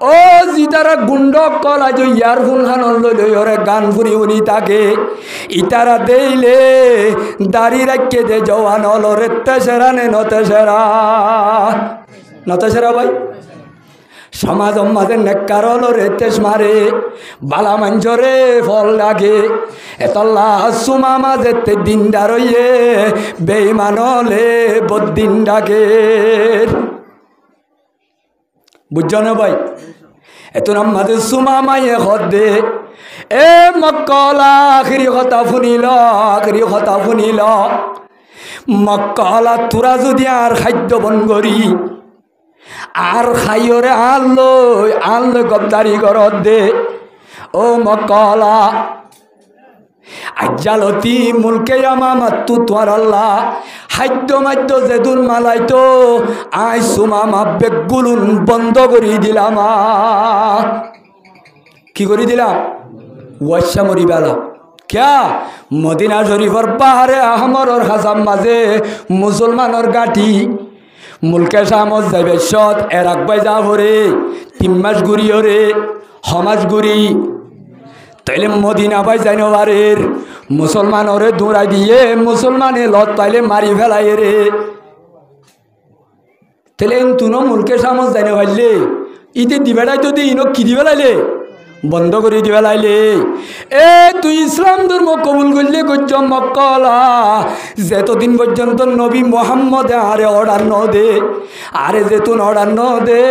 ও জিতারা গুন্ড কল আজ ইয়ারফোন খান লইরে গান ফুরি উনি তাকে ইতারা দেইলে দাড়ি রাখকে দে জওয়ান হলরে তেসেরা নে নতেসেরা নতেসেরা ভাই সমাজ মাঝে নেককার হলরে তেস মারে বালা মাঞ্জরে ফল লাগে এতল্লা সুমা মাঝে তে দিনদার হইয়ে বেঈমান হলে বদিন ডাকে বুঝছ না ভাই এত নাম মাঝে সুমা মাইয়ে হদে এ মক্কলা আখিরি কথা শুনিল মক্কলা তোরা যদি আর খাদ্য বন করি আর খাইরে আনলো গদ্দারি ঘরত দে ও মক্কলা আজ্জালতি মুলকে আমামাত্তু তোর আল্লাহ খাদ্য মাদ্য যেদুন মালাইতো আই সুমামা বেগুলুন বন্ধ করে দিলাম কি করে দিলাম ওয়াশা মরি বেলা ক্যা মদিনা শরীফর পাহাড়ে আহমরর হাসাম মাঝে মুসলমানের গাঁটি মুলকে সামজ যাবে সৎ এর আকবাই যাবরে 3 মাস ঘুরিও রে সমাজ ঘুরি তাইলে মদিনা বাই জানুয়ারের মুসলমানরে দৌড়াই দিয়ে মুসলমানে লত পাইলে মারি ফেলাই রে তাহলে তুনো মুলকে সামজ জানে ভাইলে ইতে দিবেলাই তো দি ইনো কি দিবে লাইলে বন্ধ করে দিবে লাইলে এ তুই ইসলাম ধর্ম কবুল করলে গজ্জ মক্কলা যেতদিন পর্যন্ত নবী মোহাম্মদ আরে অর্ডার ন দে আরে যেতুন অর্ডার ন দে